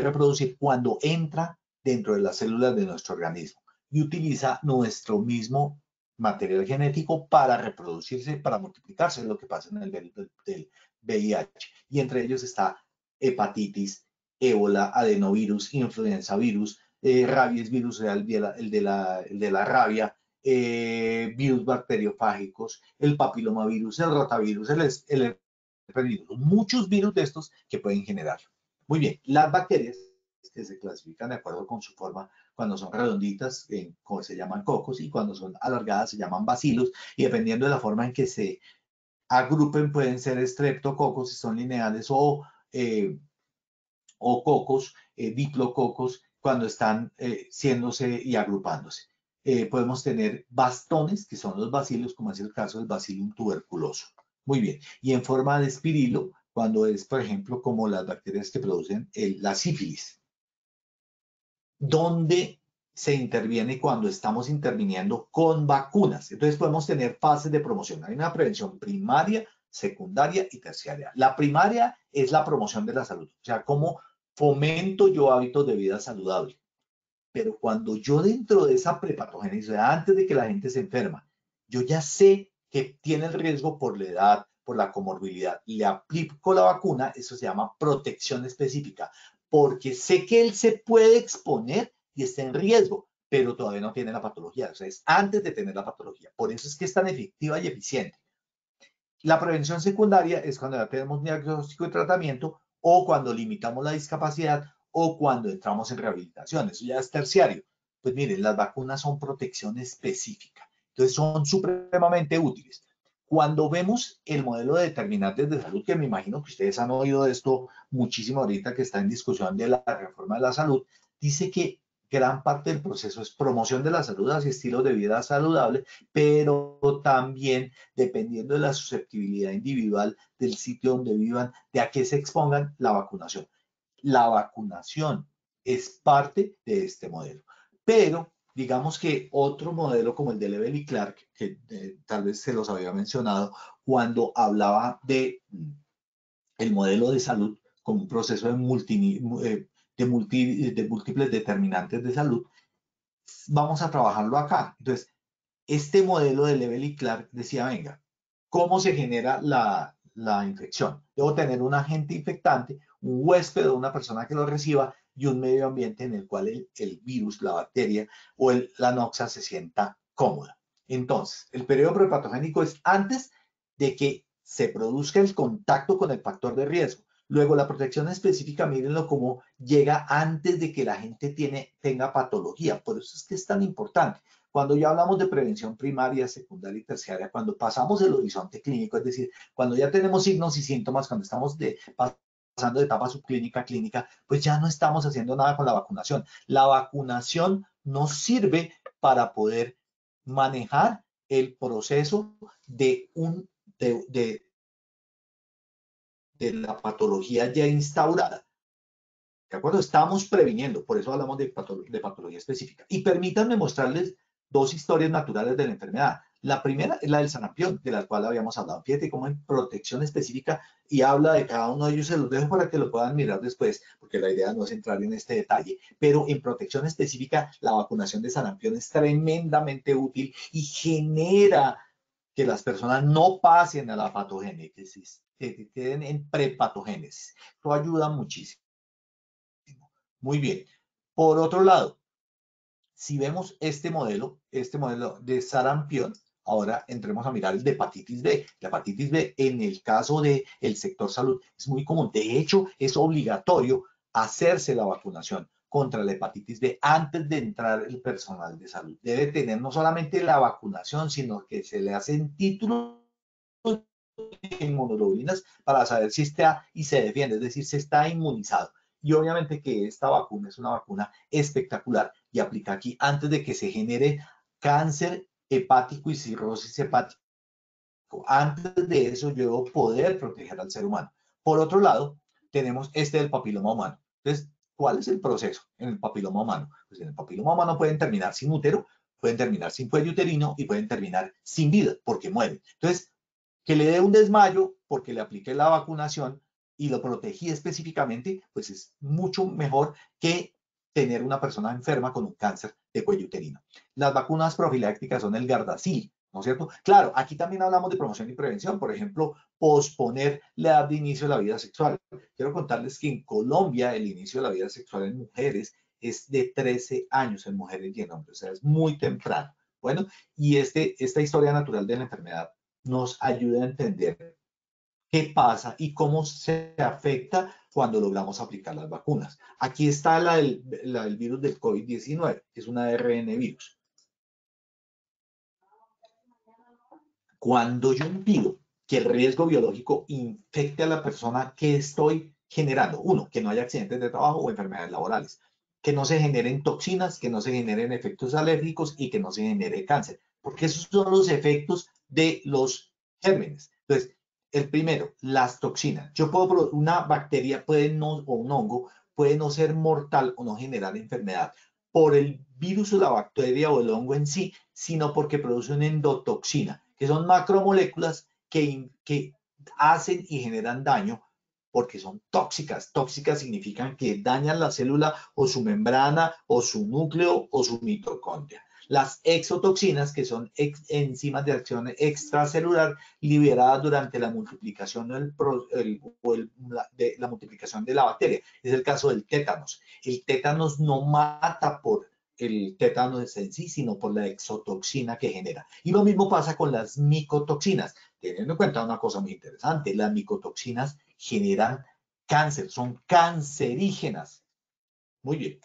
reproducir cuando entra dentro de las células de nuestro organismo y utiliza nuestro mismo material genético para reproducirse, para multiplicarse, lo que pasa en el del VIH. Y entre ellos está hepatitis, ébola, adenovirus, influenza virus, rabies virus, el de la rabia, virus bacteriofágicos, el papilomavirus, el rotavirus, el herpesvirus, muchos virus de estos que pueden generar. Muy bien, las bacterias que se clasifican de acuerdo con su forma, cuando son redonditas se llaman cocos y cuando son alargadas se llaman bacilos y dependiendo de la forma en que se agrupen pueden ser estreptococos si son lineales o cocos, diplococos cuando están siéndose y agrupándose. Podemos tener bastones que son los bacilos como es el caso del bacillum tuberculoso. Muy bien, y en forma de espirilo cuando es, por ejemplo, como las bacterias que producen la sífilis, donde se interviene cuando estamos interviniendo con vacunas. Entonces podemos tener fases de promoción. Hay una prevención primaria, secundaria y terciaria. La primaria es la promoción de la salud, o sea, cómo fomento yo hábitos de vida saludable. Pero cuando yo dentro de esa prepatogénesis, antes de que la gente se enferma, yo ya sé que tiene el riesgo por la edad, por la comorbilidad, le aplico la vacuna, eso se llama protección específica, porque sé que él se puede exponer y está en riesgo, pero todavía no tiene la patología. O sea, es antes de tener la patología. Por eso es que es tan efectiva y eficiente. La prevención secundaria es cuando ya tenemos diagnóstico y tratamiento o cuando limitamos la discapacidad o cuando entramos en rehabilitación. Eso ya es terciario. Pues miren, las vacunas son protección específica. Entonces son supremamente útiles. Cuando vemos el modelo de determinantes de salud, que me imagino que ustedes han oído de esto muchísimo ahorita que está en discusión de la reforma de la salud, dice que gran parte del proceso es promoción de la salud hacia estilos de vida saludable, pero también dependiendo de la susceptibilidad individual del sitio donde vivan, de a qué se expongan, la vacunación. La vacunación es parte de este modelo, pero digamos que otro modelo como el de Lebel y Clark, que tal vez se los había mencionado, cuando hablaba de el modelo de salud como un proceso de múltiples determinantes de salud, vamos a trabajarlo acá. Entonces, este modelo de Lebel y Clark decía, venga, ¿cómo se genera la infección? Debo tener un agente infectante, un huésped o una persona que lo reciba y un medio ambiente en el cual el virus, la bacteria o la noxa se sienta cómoda. Entonces, el periodo prepatogénico es antes de que se produzca el contacto con el factor de riesgo. Luego, la protección específica, mírenlo como llega antes de que la gente tenga patología. Por eso es que es tan importante. Cuando ya hablamos de prevención primaria, secundaria y terciaria, cuando pasamos el horizonte clínico, es decir, cuando ya tenemos signos y síntomas, cuando estamos pasando de etapa subclínica a clínica, pues ya no estamos haciendo nada con la vacunación. La vacunación nos sirve para poder manejar el proceso de la patología ya instaurada. ¿De acuerdo? Estamos previniendo, por eso hablamos de patología específica. Y permítanme mostrarles dos historias naturales de la enfermedad. La primera es la del sarampión, de la cual habíamos hablado. Fíjate cómo en protección específica y habla de cada uno de ellos, se los dejo para que lo puedan mirar después, porque la idea no es entrar en este detalle, pero en protección específica la vacunación de sarampión es tremendamente útil y genera que las personas no pasen a la patogénesis, que queden en prepatogénesis. Esto ayuda muchísimo. Muy bien. Por otro lado, si vemos este modelo de sarampión, ahora entremos a mirar el de hepatitis B. La hepatitis B, en el caso del sector salud, es muy común. De hecho, es obligatorio hacerse la vacunación contra la hepatitis B antes de entrar el personal de salud. Debe tener no solamente la vacunación, sino que se le hacen títulos de inmunoglobulinas para saber si está y se defiende, es decir, si está inmunizado. Y obviamente que esta vacuna es una vacuna espectacular y aplica aquí antes de que se genere cáncer hepático y cirrosis hepática. Antes de eso, yo debo poder proteger al ser humano. Por otro lado, tenemos este del papiloma humano. Entonces, ¿cuál es el proceso en el papiloma humano? Pues en el papiloma humano pueden terminar sin útero, pueden terminar sin cuello uterino y pueden terminar sin vida porque mueren. Entonces, que le dé un desmayo porque le apliqué la vacunación y lo protegí específicamente, pues es mucho mejor que tener una persona enferma con un cáncer de cuello uterino. Las vacunas profilácticas son el Gardasil, ¿no es cierto? Claro, aquí también hablamos de promoción y prevención, por ejemplo, posponer la edad de inicio de la vida sexual. Quiero contarles que en Colombia el inicio de la vida sexual en mujeres es de 13 años en mujeres y en hombres, o sea, es muy temprano. Bueno, y esta historia natural de la enfermedad nos ayuda a entender qué pasa y cómo se afecta cuando logramos aplicar las vacunas. Aquí está la del virus del COVID-19, que es una ARN virus. Cuando yo impido que el riesgo biológico infecte a la persona que estoy generando, uno, que no haya accidentes de trabajo o enfermedades laborales, que no se generen toxinas, que no se generen efectos alérgicos y que no se genere cáncer, porque esos son los efectos de los gérmenes. Entonces, el primero, las toxinas. Una bacteria puede no, o un hongo puede no ser mortal o no generar enfermedad por el virus o la bacteria o el hongo en sí, sino porque produce una endotoxina, que son macromoléculas que hacen y generan daño porque son tóxicas. Tóxicas significan que dañan la célula o su membrana o su núcleo o su mitocondria. las exotoxinas, que son enzimas de acción extracelular liberadas durante la multiplicación la multiplicación de la bacteria. Es el caso del tétanos. El tétanos no mata por el tétanos en sí, sino por la exotoxina que genera. Y lo mismo pasa con las micotoxinas. Teniendo en cuenta una cosa muy interesante, las micotoxinas generan cáncer, son cancerígenas. Muy bien.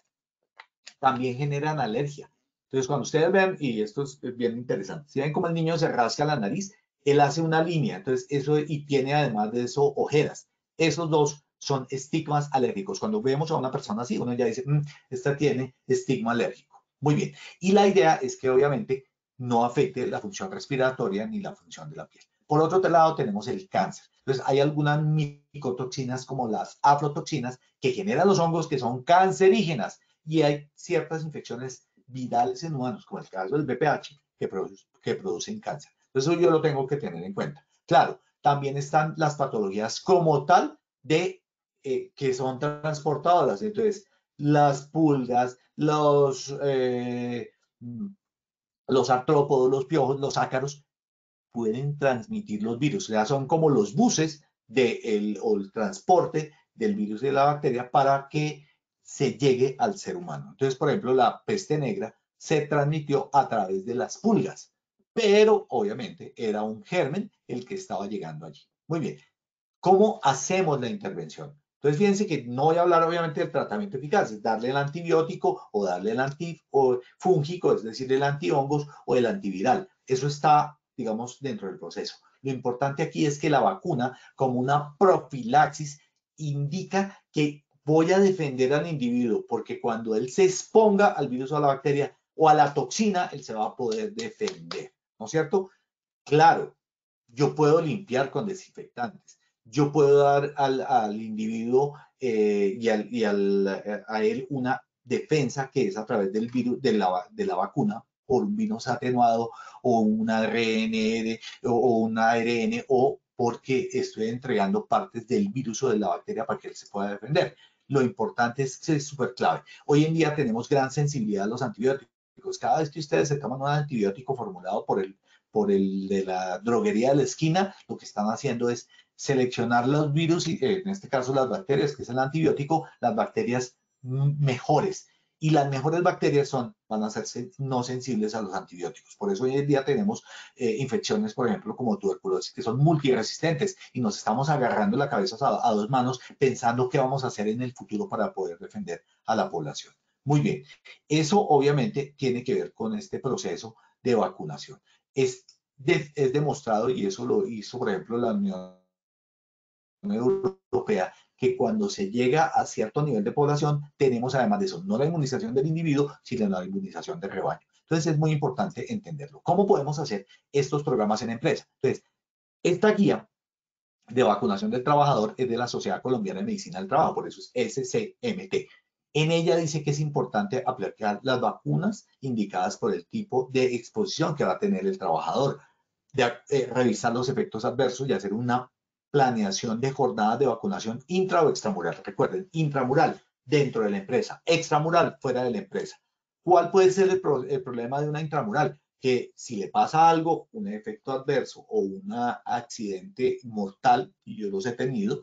También generan alergia. Entonces, cuando ustedes ven, y esto es bien interesante, si ven como el niño se rasca la nariz, él hace una línea, entonces eso, y tiene además de eso ojeras. Esos dos son estigmas alérgicos. Cuando vemos a una persona así, uno ya dice, esta tiene estigma alérgico. Muy bien. Y la idea es que obviamente no afecte la función respiratoria ni la función de la piel. Por otro lado, tenemos el cáncer. Entonces, hay algunas micotoxinas como las aflotoxinas que generan los hongos que son cancerígenas y hay ciertas infecciones virales en humanos, como el caso del VPH, que producen cáncer. Entonces, eso yo lo tengo que tener en cuenta. Claro, también están las patologías como tal que son transportadoras. Entonces, las pulgas, los artrópodos, los piojos, los ácaros, pueden transmitir los virus. O sea, son como los buses o el transporte del virus y de la bacteria para que se llegue al ser humano. Entonces, por ejemplo, la peste negra se transmitió a través de las pulgas, pero obviamente era un germen el que estaba llegando allí. Muy bien. ¿Cómo hacemos la intervención? Entonces, fíjense que no voy a hablar obviamente del tratamiento eficaz, es darle el antibiótico o darle el antifúngico, es decir, el antihongos o el antiviral. Eso está, digamos, dentro del proceso. Lo importante aquí es que la vacuna, como una profilaxis, indica que voy a defender al individuo, porque cuando él se exponga al virus o a la bacteria o a la toxina, él se va a poder defender, ¿no es cierto? Claro, yo puedo limpiar con desinfectantes. Yo puedo dar al individuo a él una defensa que es a través del virus, de la vacuna, por un virus atenuado o un ARN o un ARN o porque estoy entregando partes del virus o de la bacteria para que él se pueda defender. Lo importante es súper clave. Hoy en día tenemos gran sensibilidad a los antibióticos. Cada vez que ustedes se toman un antibiótico formulado por el de la droguería de la esquina, lo que están haciendo es seleccionar los virus, en este caso las bacterias, que es el antibiótico, las bacterias mejores. Y las mejores bacterias van a ser no sensibles a los antibióticos. Por eso hoy en día tenemos infecciones, por ejemplo, como tuberculosis, que son multiresistentes y nos estamos agarrando la cabeza a dos manos pensando qué vamos a hacer en el futuro para poder defender a la población. Muy bien, eso obviamente tiene que ver con este proceso de vacunación. Es demostrado, y eso lo hizo, por ejemplo, la Unión Europea, que cuando se llega a cierto nivel de población, tenemos además de eso, no la inmunización del individuo, sino la inmunización del rebaño. Entonces es muy importante entenderlo. ¿Cómo podemos hacer estos programas en empresa? Entonces, esta guía de vacunación del trabajador es de la Sociedad Colombiana de Medicina del Trabajo, por eso es SCMT. En ella dice que es importante aplicar las vacunas indicadas por el tipo de exposición que va a tener el trabajador, revisar los efectos adversos y hacer una planeación de jornadas de vacunación intra o extramural. Recuerden, intramural dentro de la empresa, extramural fuera de la empresa. ¿Cuál puede ser el problema de una intramural? Que si le pasa algo, un efecto adverso o un accidente mortal, y yo los he tenido,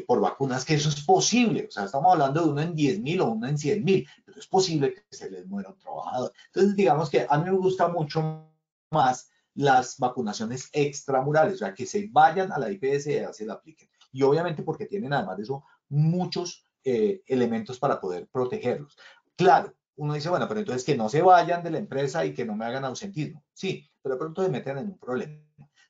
por vacunas, que eso es posible. O sea, estamos hablando de uno en 10.000 o uno en 100.000, pero es posible que se les muera un trabajador. Entonces, digamos que a mí me gusta mucho más las vacunaciones extramurales, o sea, que se vayan a la IPS y se la apliquen. Y obviamente porque tienen además de eso muchos elementos para poder protegerlos. Claro, uno dice, bueno, pero entonces que no se vayan de la empresa y que no me hagan ausentismo. Sí, pero de pronto se meten en un problema.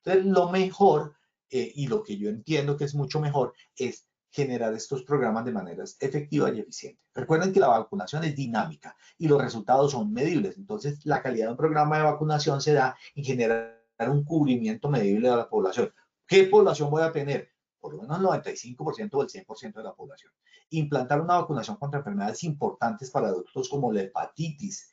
Entonces, lo mejor, y lo que yo entiendo que es mucho mejor, es generar estos programas de manera efectiva y eficiente. Recuerden que la vacunación es dinámica y los resultados son medibles. Entonces, la calidad de un programa de vacunación se da en generar un cubrimiento medible de la población. ¿Qué población voy a tener? Por lo menos el 95% o el 100% de la población. Implantar una vacunación contra enfermedades importantes para adultos como la hepatitis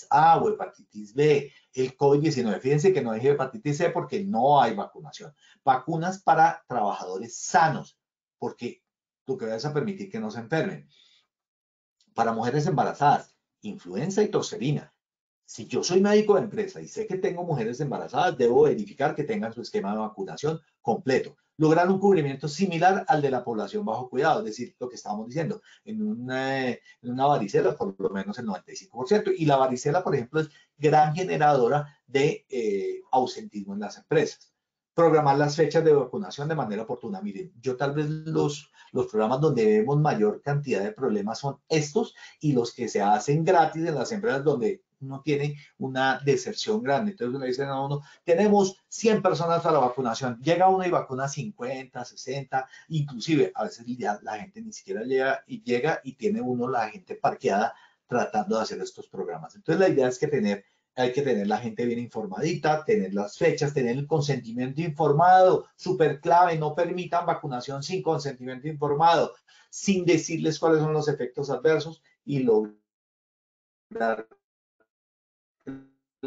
A o hepatitis B, el COVID-19. Fíjense que no dije hepatitis C porque no hay vacunación. Vacunas para trabajadores sanos, porque tú que vas a permitir que no se enfermen. Para mujeres embarazadas, influenza y tosferina. Si yo soy médico de empresa y sé que tengo mujeres embarazadas, debo verificar que tengan su esquema de vacunación completo. Lograr un cubrimiento similar al de la población bajo cuidado, es decir, lo que estábamos diciendo, en una varicela por lo menos el 95%. Y la varicela, por ejemplo, es gran generadora de ausentismo en las empresas. Programar las fechas de vacunación de manera oportuna. Miren, yo tal vez los programas donde vemos mayor cantidad de problemas son estos y los que se hacen gratis en las empresas donde uno tiene una deserción grande. Entonces le dicen a uno, tenemos 100 personas para la vacunación. Llega uno y vacuna 50, 60, inclusive a veces ya la gente ni siquiera llega y tiene uno la gente parqueada tratando de hacer estos programas. Entonces la idea es que hay que tener la gente bien informadita, tener las fechas, tener el consentimiento informado, súper clave, no permitan vacunación sin consentimiento informado, sin decirles cuáles son los efectos adversos y lograr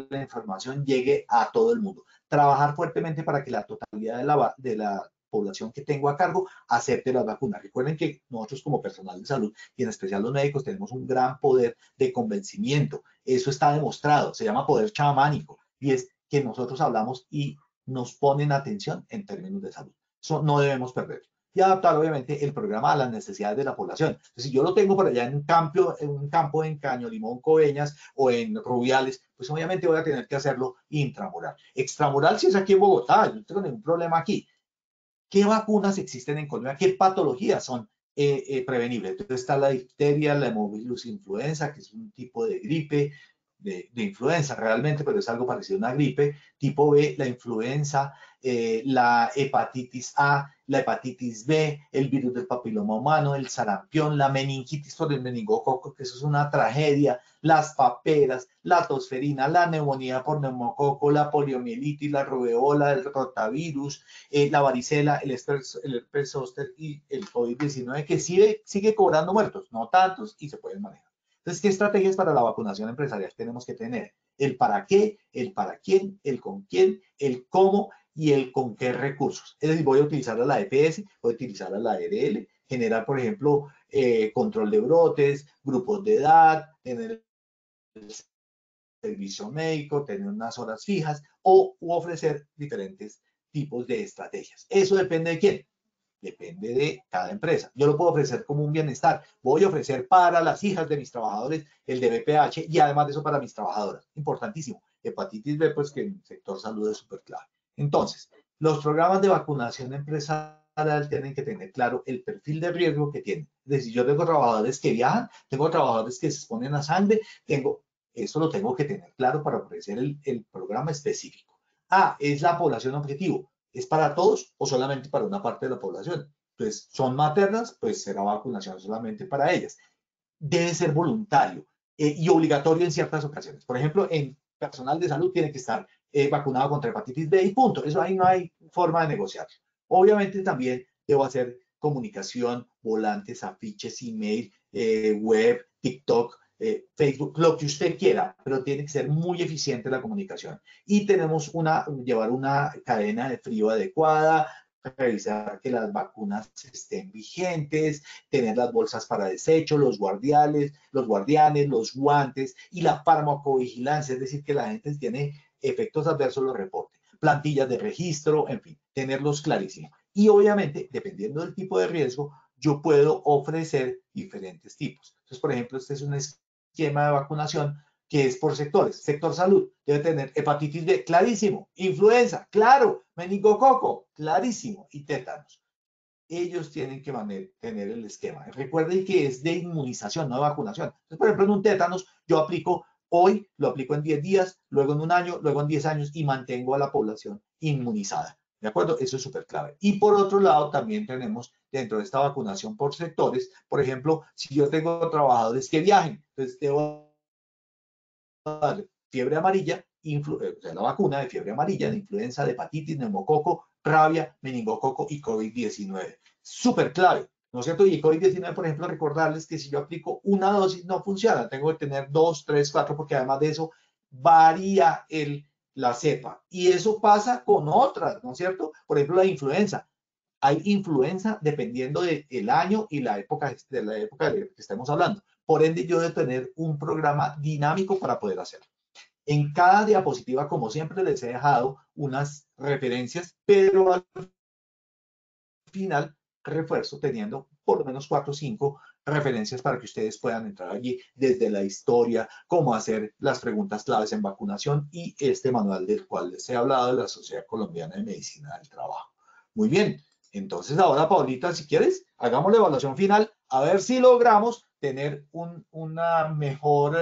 la información llegue a todo el mundo. Trabajar fuertemente para que la totalidad de la población que tengo a cargo acepte las vacunas. Recuerden que nosotros como personal de salud y en especial los médicos tenemos un gran poder de convencimiento. Eso está demostrado, se llama poder chamánico y es que nosotros hablamos y nos ponen atención en términos de salud. Eso no debemos perder. Y adaptar obviamente el programa a las necesidades de la población. Entonces, si yo lo tengo por allá en un campo en Caño Limón, Coveñas o en Rubiales, pues obviamente voy a tener que hacerlo intramural. Extramural si es aquí en Bogotá, yo no tengo ningún problema aquí. ¿Qué vacunas existen en Colombia? ¿Qué patologías son prevenibles? Entonces está la difteria, la hemovirus influenza, que es un tipo de gripe, de influenza realmente, pero es algo parecido a una gripe. Tipo B, la influenza, la hepatitis A, la hepatitis B, el virus del papiloma humano, el sarampión, la meningitis por el meningococo, que eso es una tragedia, las paperas, la tosferina, la neumonía por neumococo, la poliomielitis, la rubeola, el rotavirus, la varicela, el herpes zóster y el COVID-19, que sigue cobrando muertos, no tantos, y se pueden manejar. Entonces, ¿qué estrategias para la vacunación empresarial tenemos que tener? El para qué, el para quién, el con quién, el cómo y el con qué recursos. Es decir, voy a utilizar a la EPS, voy a utilizar a la ARL, generar, por ejemplo, control de brotes, grupos de edad, tener el servicio médico, tener unas horas fijas o ofrecer diferentes tipos de estrategias. Eso depende de quién. Depende de cada empresa. Yo lo puedo ofrecer como un bienestar. Voy a ofrecer para las hijas de mis trabajadores el de BPH y además de eso para mis trabajadoras. Importantísimo. Hepatitis B, pues que en el sector salud es súper clave. Entonces, los programas de vacunación empresarial tienen que tener claro el perfil de riesgo que tienen. Es decir, yo tengo trabajadores que viajan, tengo trabajadores que se exponen a sangre, eso lo tengo que tener claro para ofrecer el programa específico. Es la población objetivo. ¿Es para todos o solamente para una parte de la población? Entonces, son maternas, pues será vacunación solamente para ellas. Debe ser voluntario y obligatorio en ciertas ocasiones. Por ejemplo, en personal de salud tiene que estar vacunado contra hepatitis B y punto. Eso ahí no hay forma de negociar. Obviamente también debo hacer comunicación, volantes, afiches, email, web, TikTok, Facebook, lo que usted quiera, pero tiene que ser muy eficiente la comunicación. Y tenemos llevar una cadena de frío adecuada, revisar que las vacunas estén vigentes, tener las bolsas para desecho, los guardianes, los guantes y la farmacovigilancia, es decir, que la gente tiene efectos adversos, los reporte. Plantillas de registro, en fin, tenerlos clarísimos. Y obviamente, dependiendo del tipo de riesgo, yo puedo ofrecer diferentes tipos. Entonces, por ejemplo, este es un esquema de vacunación que es por sectores. Sector salud debe tener hepatitis B, clarísimo. Influenza, claro. Meningococo, clarísimo. Y tétanos. Ellos tienen que tener el esquema. Recuerden que es de inmunización, no de vacunación. Entonces, por ejemplo, en un tétanos, yo aplico hoy, lo aplico en 10 días, luego en un año, luego en 10 años y mantengo a la población inmunizada. ¿De acuerdo? Eso es súper clave. Y por otro lado, también tenemos dentro de esta vacunación por sectores, por ejemplo, si yo tengo trabajadores que viajen, entonces debo dar fiebre amarilla, o sea, la vacuna de fiebre amarilla, de influenza, de hepatitis, neumococo, rabia, meningococo y COVID-19. Súper clave, ¿no es cierto? Y el COVID-19, por ejemplo, recordarles que si yo aplico una dosis no funciona, tengo que tener 2, 3, 4, porque además de eso varía la cepa. Y eso pasa con otras, ¿no es cierto? Por ejemplo, la influenza. Hay influenza dependiendo del año y la época de la que estemos hablando. Por ende, yo debo tener un programa dinámico para poder hacerlo. En cada diapositiva, como siempre, les he dejado unas referencias, pero al final refuerzo teniendo por lo menos 4 o 5 referencias para que ustedes puedan entrar allí desde la historia, cómo hacer las preguntas claves en vacunación y este manual del cual les he hablado de la Sociedad Colombiana de Medicina del Trabajo. Muy bien, entonces ahora, Paulita, si quieres, hagamos la evaluación final a ver si logramos tener una mejor,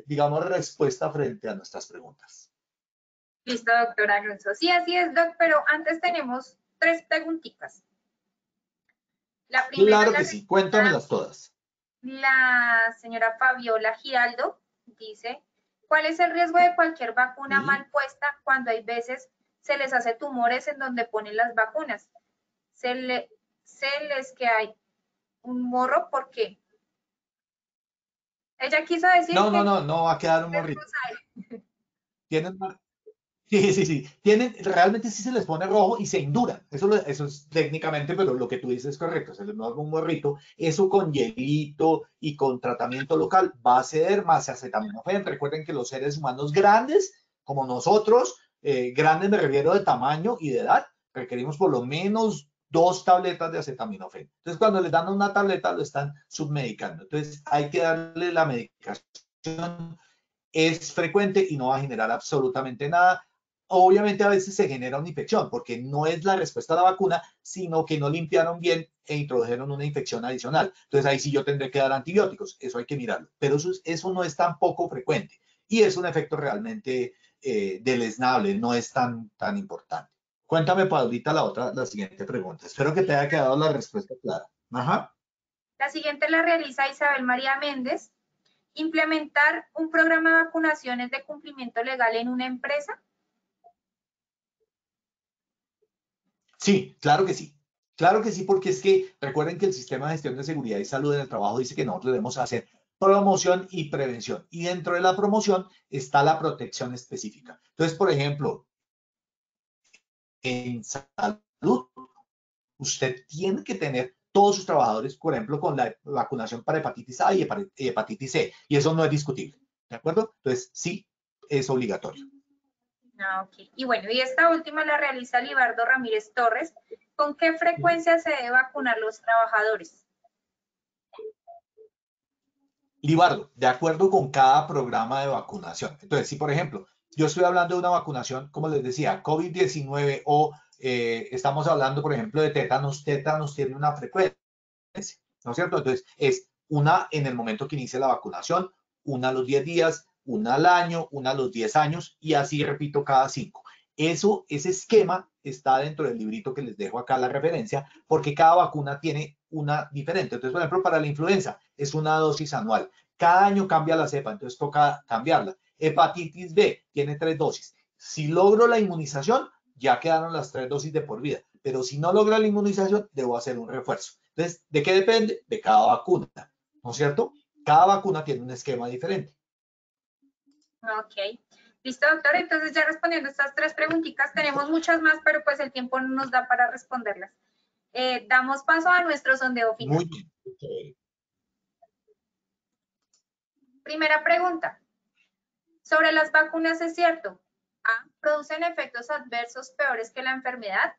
digamos, respuesta frente a nuestras preguntas. Listo, doctora Alonso. Sí, así es, doc, pero antes tenemos 3 preguntitas. La primera Claro que sí, cuéntamelas todas. La señora Fabiola Giraldo dice, ¿cuál es el riesgo de cualquier vacuna mal puesta cuando hay veces se les hace tumores en donde ponen las vacunas? Se les que hay un morro, ¿por qué? Ella quiso decir No, que no va a quedar un morrito. Tienen, sí. Realmente sí se les pone rojo y se induran. Eso es técnicamente, pero lo que tú dices es correcto. Se les pone un morrito. Eso con hielito y con tratamiento local va a ser más acetaminofén. Recuerden que los seres humanos grandes, como nosotros, grandes me refiero de tamaño y de edad, requerimos por lo menos 2 tabletas de acetaminofén. Entonces, cuando les dan una tableta, lo están submedicando. Entonces, hay que darle la medicación. Es frecuente y no va a generar absolutamente nada. Obviamente a veces se genera una infección porque no es la respuesta a la vacuna, sino que no limpiaron bien e introdujeron una infección adicional. Entonces ahí sí yo tendré que dar antibióticos, eso hay que mirarlo. Pero eso no es tan poco frecuente y es un efecto realmente deleznable, no es tan importante. Cuéntame, Paulita, la siguiente pregunta. Espero que te haya quedado la respuesta clara. Ajá. La siguiente la realiza Isabel María Méndez. ¿Implementar un programa de vacunaciones de cumplimiento legal en una empresa? Sí, claro que sí. Claro que sí, porque es que recuerden que el sistema de gestión de seguridad y salud en el trabajo dice que nosotros debemos hacer promoción y prevención. Y dentro de la promoción está la protección específica. Entonces, por ejemplo, en salud, usted tiene que tener todos sus trabajadores, por ejemplo, con la vacunación para hepatitis A y hepatitis C. Y eso no es discutible. ¿De acuerdo? Entonces, sí, es obligatorio. Ok. Y bueno, y esta última la realiza Libardo Ramírez Torres. ¿Con qué frecuencia se debe vacunar los trabajadores? Libardo, de acuerdo con cada programa de vacunación. Entonces, si por ejemplo, yo estoy hablando de una vacunación, como les decía, COVID-19 o estamos hablando, por ejemplo, de tétanos, tétanos tiene una frecuencia, ¿no es cierto? Entonces, es una en el momento que inicia la vacunación, una a los 10 días, una al año, una a los 10 años y así repito cada 5. Ese esquema está dentro del librito que les dejo acá la referencia, porque cada vacuna tiene una diferente. Entonces, por ejemplo, para la influenza es una dosis anual. Cada año cambia la cepa, entonces toca cambiarla. Hepatitis B tiene 3 dosis. Si logro la inmunización, ya quedaron las 3 dosis de por vida. Pero si no logra la inmunización, debo hacer un refuerzo. Entonces, ¿de qué depende? De cada vacuna, ¿no es cierto? Cada vacuna tiene un esquema diferente. Ok. Listo, doctor. Entonces, ya respondiendo estas 3 preguntitas, tenemos muchas más, pero pues el tiempo no nos da para responderlas. Damos paso a nuestro sondeo final. Muy bien. Okay. Primera pregunta. Sobre las vacunas, ¿es cierto? A. Producen efectos adversos peores que la enfermedad.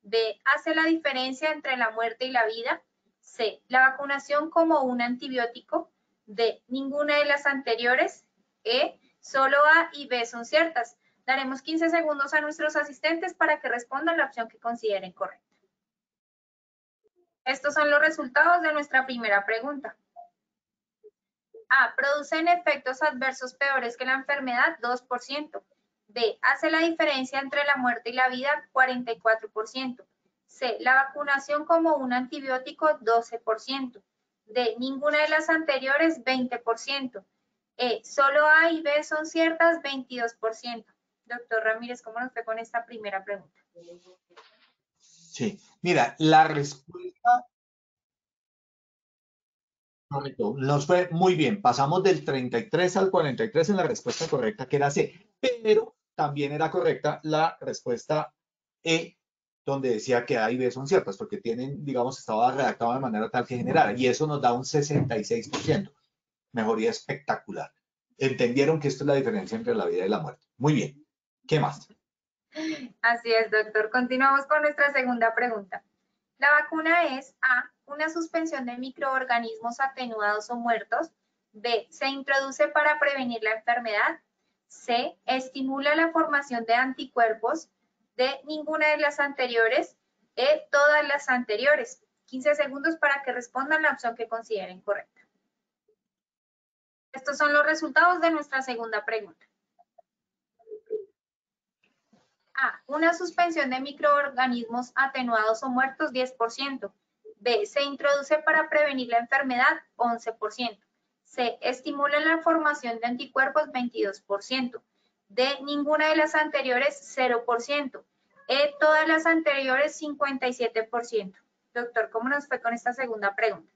B. Hace la diferencia entre la muerte y la vida. C. La vacunación como un antibiótico. D. Ninguna de las anteriores. E. Solo A y B son ciertas. Daremos 15 segundos a nuestros asistentes para que respondan la opción que consideren correcta. Estos son los resultados de nuestra primera pregunta. A. Producen efectos adversos peores que la enfermedad, 2%. B. Hace la diferencia entre la muerte y la vida, 44%. C. La vacunación como un antibiótico, 12%. D. Ninguna de las anteriores, 20%. E. Solo A y B son ciertas, 22%. Doctor Ramírez, ¿cómo nos fue con esta primera pregunta? Sí, mira, la respuesta nos fue muy bien. Pasamos del 33 al 43 en la respuesta correcta, que era C, pero también era correcta la respuesta E, donde decía que A y B son ciertas, porque tienen, digamos, estaba redactado de manera tal que generara, y eso nos da un 66%. Mejoría espectacular. entendieron que esto es la diferencia entre la vida y la muerte. Muy bien. ¿Qué más? Así es, doctor. Continuamos con nuestra segunda pregunta. La vacuna es A, una suspensión de microorganismos atenuados o muertos. B, se introduce para prevenir la enfermedad. C, estimula la formación de anticuerpos. D, ninguna de las anteriores. E, todas las anteriores. 15 segundos para que respondan la opción que consideren correcta. Estos son los resultados de nuestra segunda pregunta. A, una suspensión de microorganismos atenuados o muertos, 10%. B, se introduce para prevenir la enfermedad, 11%. C, estimula la formación de anticuerpos, 22%. D, ninguna de las anteriores, 0%. E, todas las anteriores, 57%. Doctor, ¿cómo nos fue con esta segunda pregunta?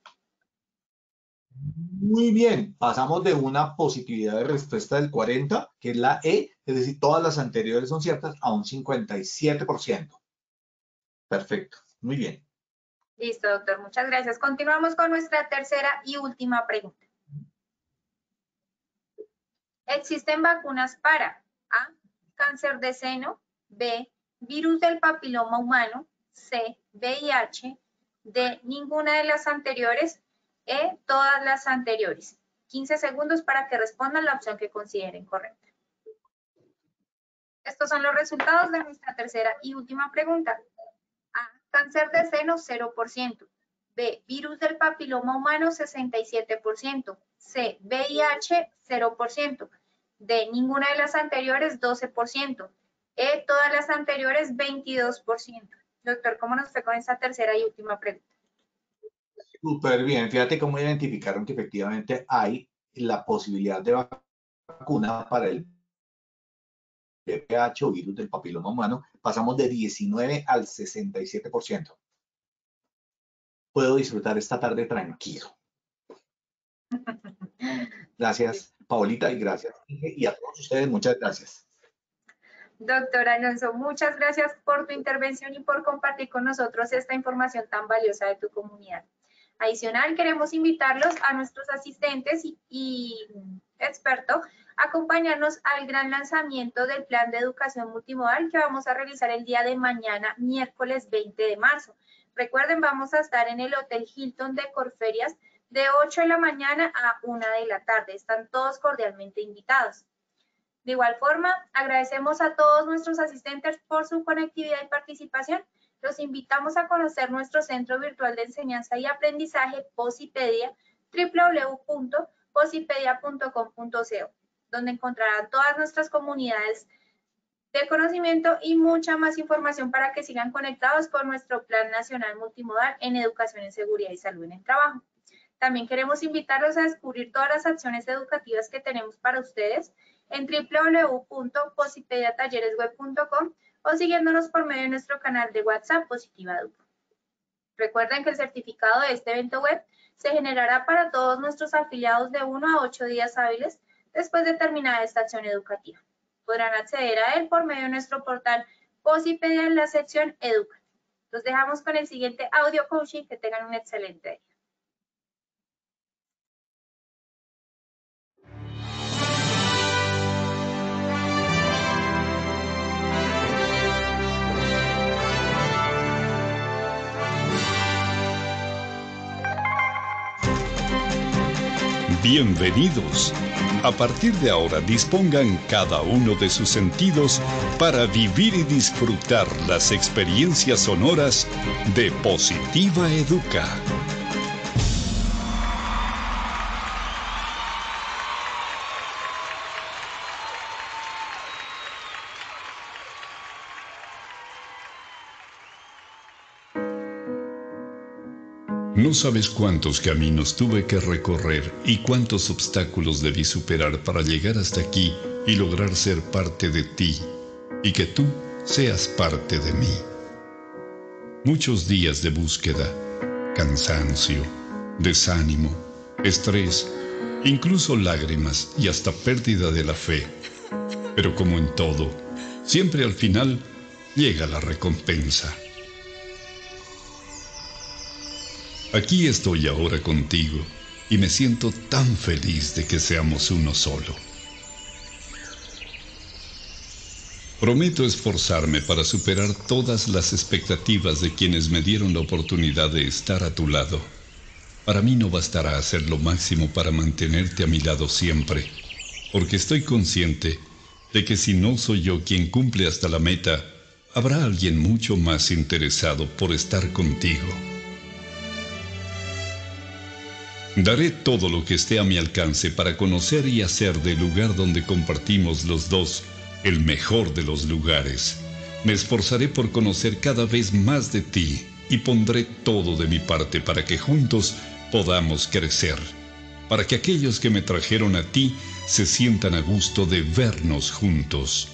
Muy bien, pasamos de una positividad de respuesta del 40, que es la E, es decir, todas las anteriores son ciertas, a un 57%. Perfecto, muy bien. Listo, doctor, muchas gracias. Continuamos con nuestra tercera y última pregunta. ¿Existen vacunas para A, cáncer de seno, B, virus del papiloma humano, C, VIH, D, ninguna de las anteriores, E, todas las anteriores? 15 segundos para que respondan la opción que consideren correcta. Estos son los resultados de nuestra tercera y última pregunta. A, cáncer de seno, 0%. B, virus del papiloma humano, 67%. C, VIH, 0%. D, ninguna de las anteriores, 12%. E, todas las anteriores, 22%. Doctor, ¿cómo nos fue con esta tercera y última pregunta? Súper bien, fíjate cómo identificaron que efectivamente hay la posibilidad de vacuna para el VPH o virus del papiloma humano. Pasamos de 19 al 67%. Puedo disfrutar esta tarde tranquilo. Gracias, Paolita, y gracias, Inge, y a todos ustedes, muchas gracias. Doctor Alonso, muchas gracias por tu intervención y por compartir con nosotros esta información tan valiosa de tu comunidad. Adicional, queremos invitarlos a nuestros asistentes y expertos a acompañarnos al gran lanzamiento del plan de educación multimodal que vamos a realizar el día de mañana, miércoles 20 de marzo. Recuerden, vamos a estar en el Hotel Hilton de Corferias de 8 de la mañana a 1 de la tarde. Están todos cordialmente invitados. De igual forma, agradecemos a todos nuestros asistentes por su conectividad y participación. Los invitamos a conocer nuestro Centro Virtual de Enseñanza y Aprendizaje, Posipedia, www.posipedia.com.co, donde encontrarán todas nuestras comunidades de conocimiento y mucha más información para que sigan conectados con nuestro Plan Nacional Multimodal en Educación en Seguridad y Salud en el Trabajo. También queremos invitarlos a descubrir todas las acciones educativas que tenemos para ustedes en www.posipediatalleresweb.com o siguiéndonos por medio de nuestro canal de WhatsApp Positiva Educa. Recuerden que el certificado de este evento web se generará para todos nuestros afiliados de 1 a 8 días hábiles después de terminada esta acción educativa. Podrán acceder a él por medio de nuestro portal Posipedia en la sección Educa. Los dejamos con el siguiente audio coaching. Que tengan un excelente día. Bienvenidos. A partir de ahora dispongan cada uno de sus sentidos para vivir y disfrutar las experiencias sonoras de Positiva Educa. No sabes cuántos caminos tuve que recorrer y cuántos obstáculos debí superar para llegar hasta aquí y lograr ser parte de ti y que tú seas parte de mí. Muchos días de búsqueda, cansancio, desánimo, estrés, incluso lágrimas y hasta pérdida de la fe. Pero como en todo, siempre al final llega la recompensa. Aquí estoy ahora contigo y me siento tan feliz de que seamos uno solo. Prometo esforzarme para superar todas las expectativas de quienes me dieron la oportunidad de estar a tu lado. Para mí no bastará hacer lo máximo para mantenerte a mi lado siempre, porque estoy consciente de que si no soy yo quien cumple hasta la meta, habrá alguien mucho más interesado por estar contigo. Daré todo lo que esté a mi alcance para conocer y hacer del lugar donde compartimos los dos el mejor de los lugares. Me esforzaré por conocer cada vez más de ti y pondré todo de mi parte para que juntos podamos crecer, para que aquellos que me trajeron a ti se sientan a gusto de vernos juntos.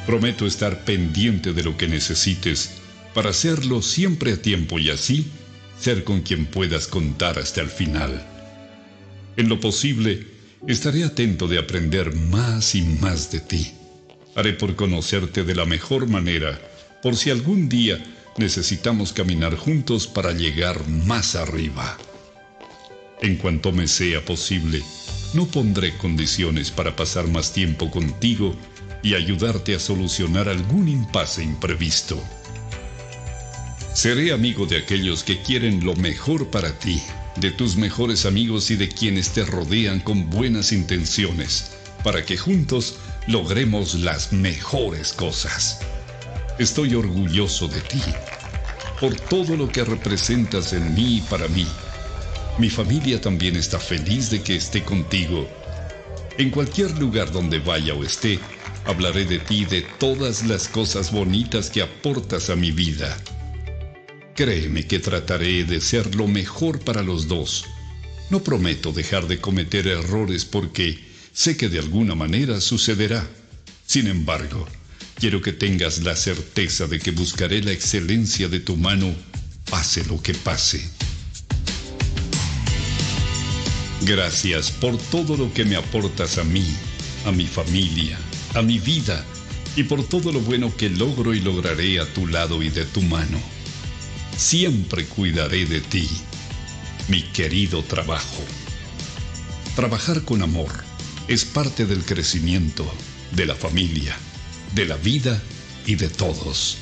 Prometo estar pendiente de lo que necesites para hacerlo siempre a tiempo y así ser con quien puedas contar hasta el final. En lo posible, estaré atento de aprender más y más de ti. Haré por conocerte de la mejor manera, por si algún día necesitamos caminar juntos para llegar más arriba. En cuanto me sea posible, no pondré condiciones para pasar más tiempo contigo y ayudarte a solucionar algún impasse imprevisto. Seré amigo de aquellos que quieren lo mejor para ti, de tus mejores amigos y de quienes te rodean con buenas intenciones, para que juntos logremos las mejores cosas. Estoy orgulloso de ti, por todo lo que representas en mí y para mí. Mi familia también está feliz de que esté contigo. En cualquier lugar donde vaya o esté, hablaré de ti y de todas las cosas bonitas que aportas a mi vida. Créeme que trataré de ser lo mejor para los dos. No prometo dejar de cometer errores porque sé que de alguna manera sucederá. Sin embargo, quiero que tengas la certeza de que buscaré la excelencia de tu mano, pase lo que pase. Gracias por todo lo que me aportas a mí, a mi familia, a mi vida y por todo lo bueno que logro y lograré a tu lado y de tu mano. Siempre cuidaré de ti, mi querido trabajo. Trabajar con amor es parte del crecimiento, de la familia, de la vida y de todos.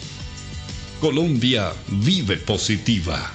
Colombia vive positiva.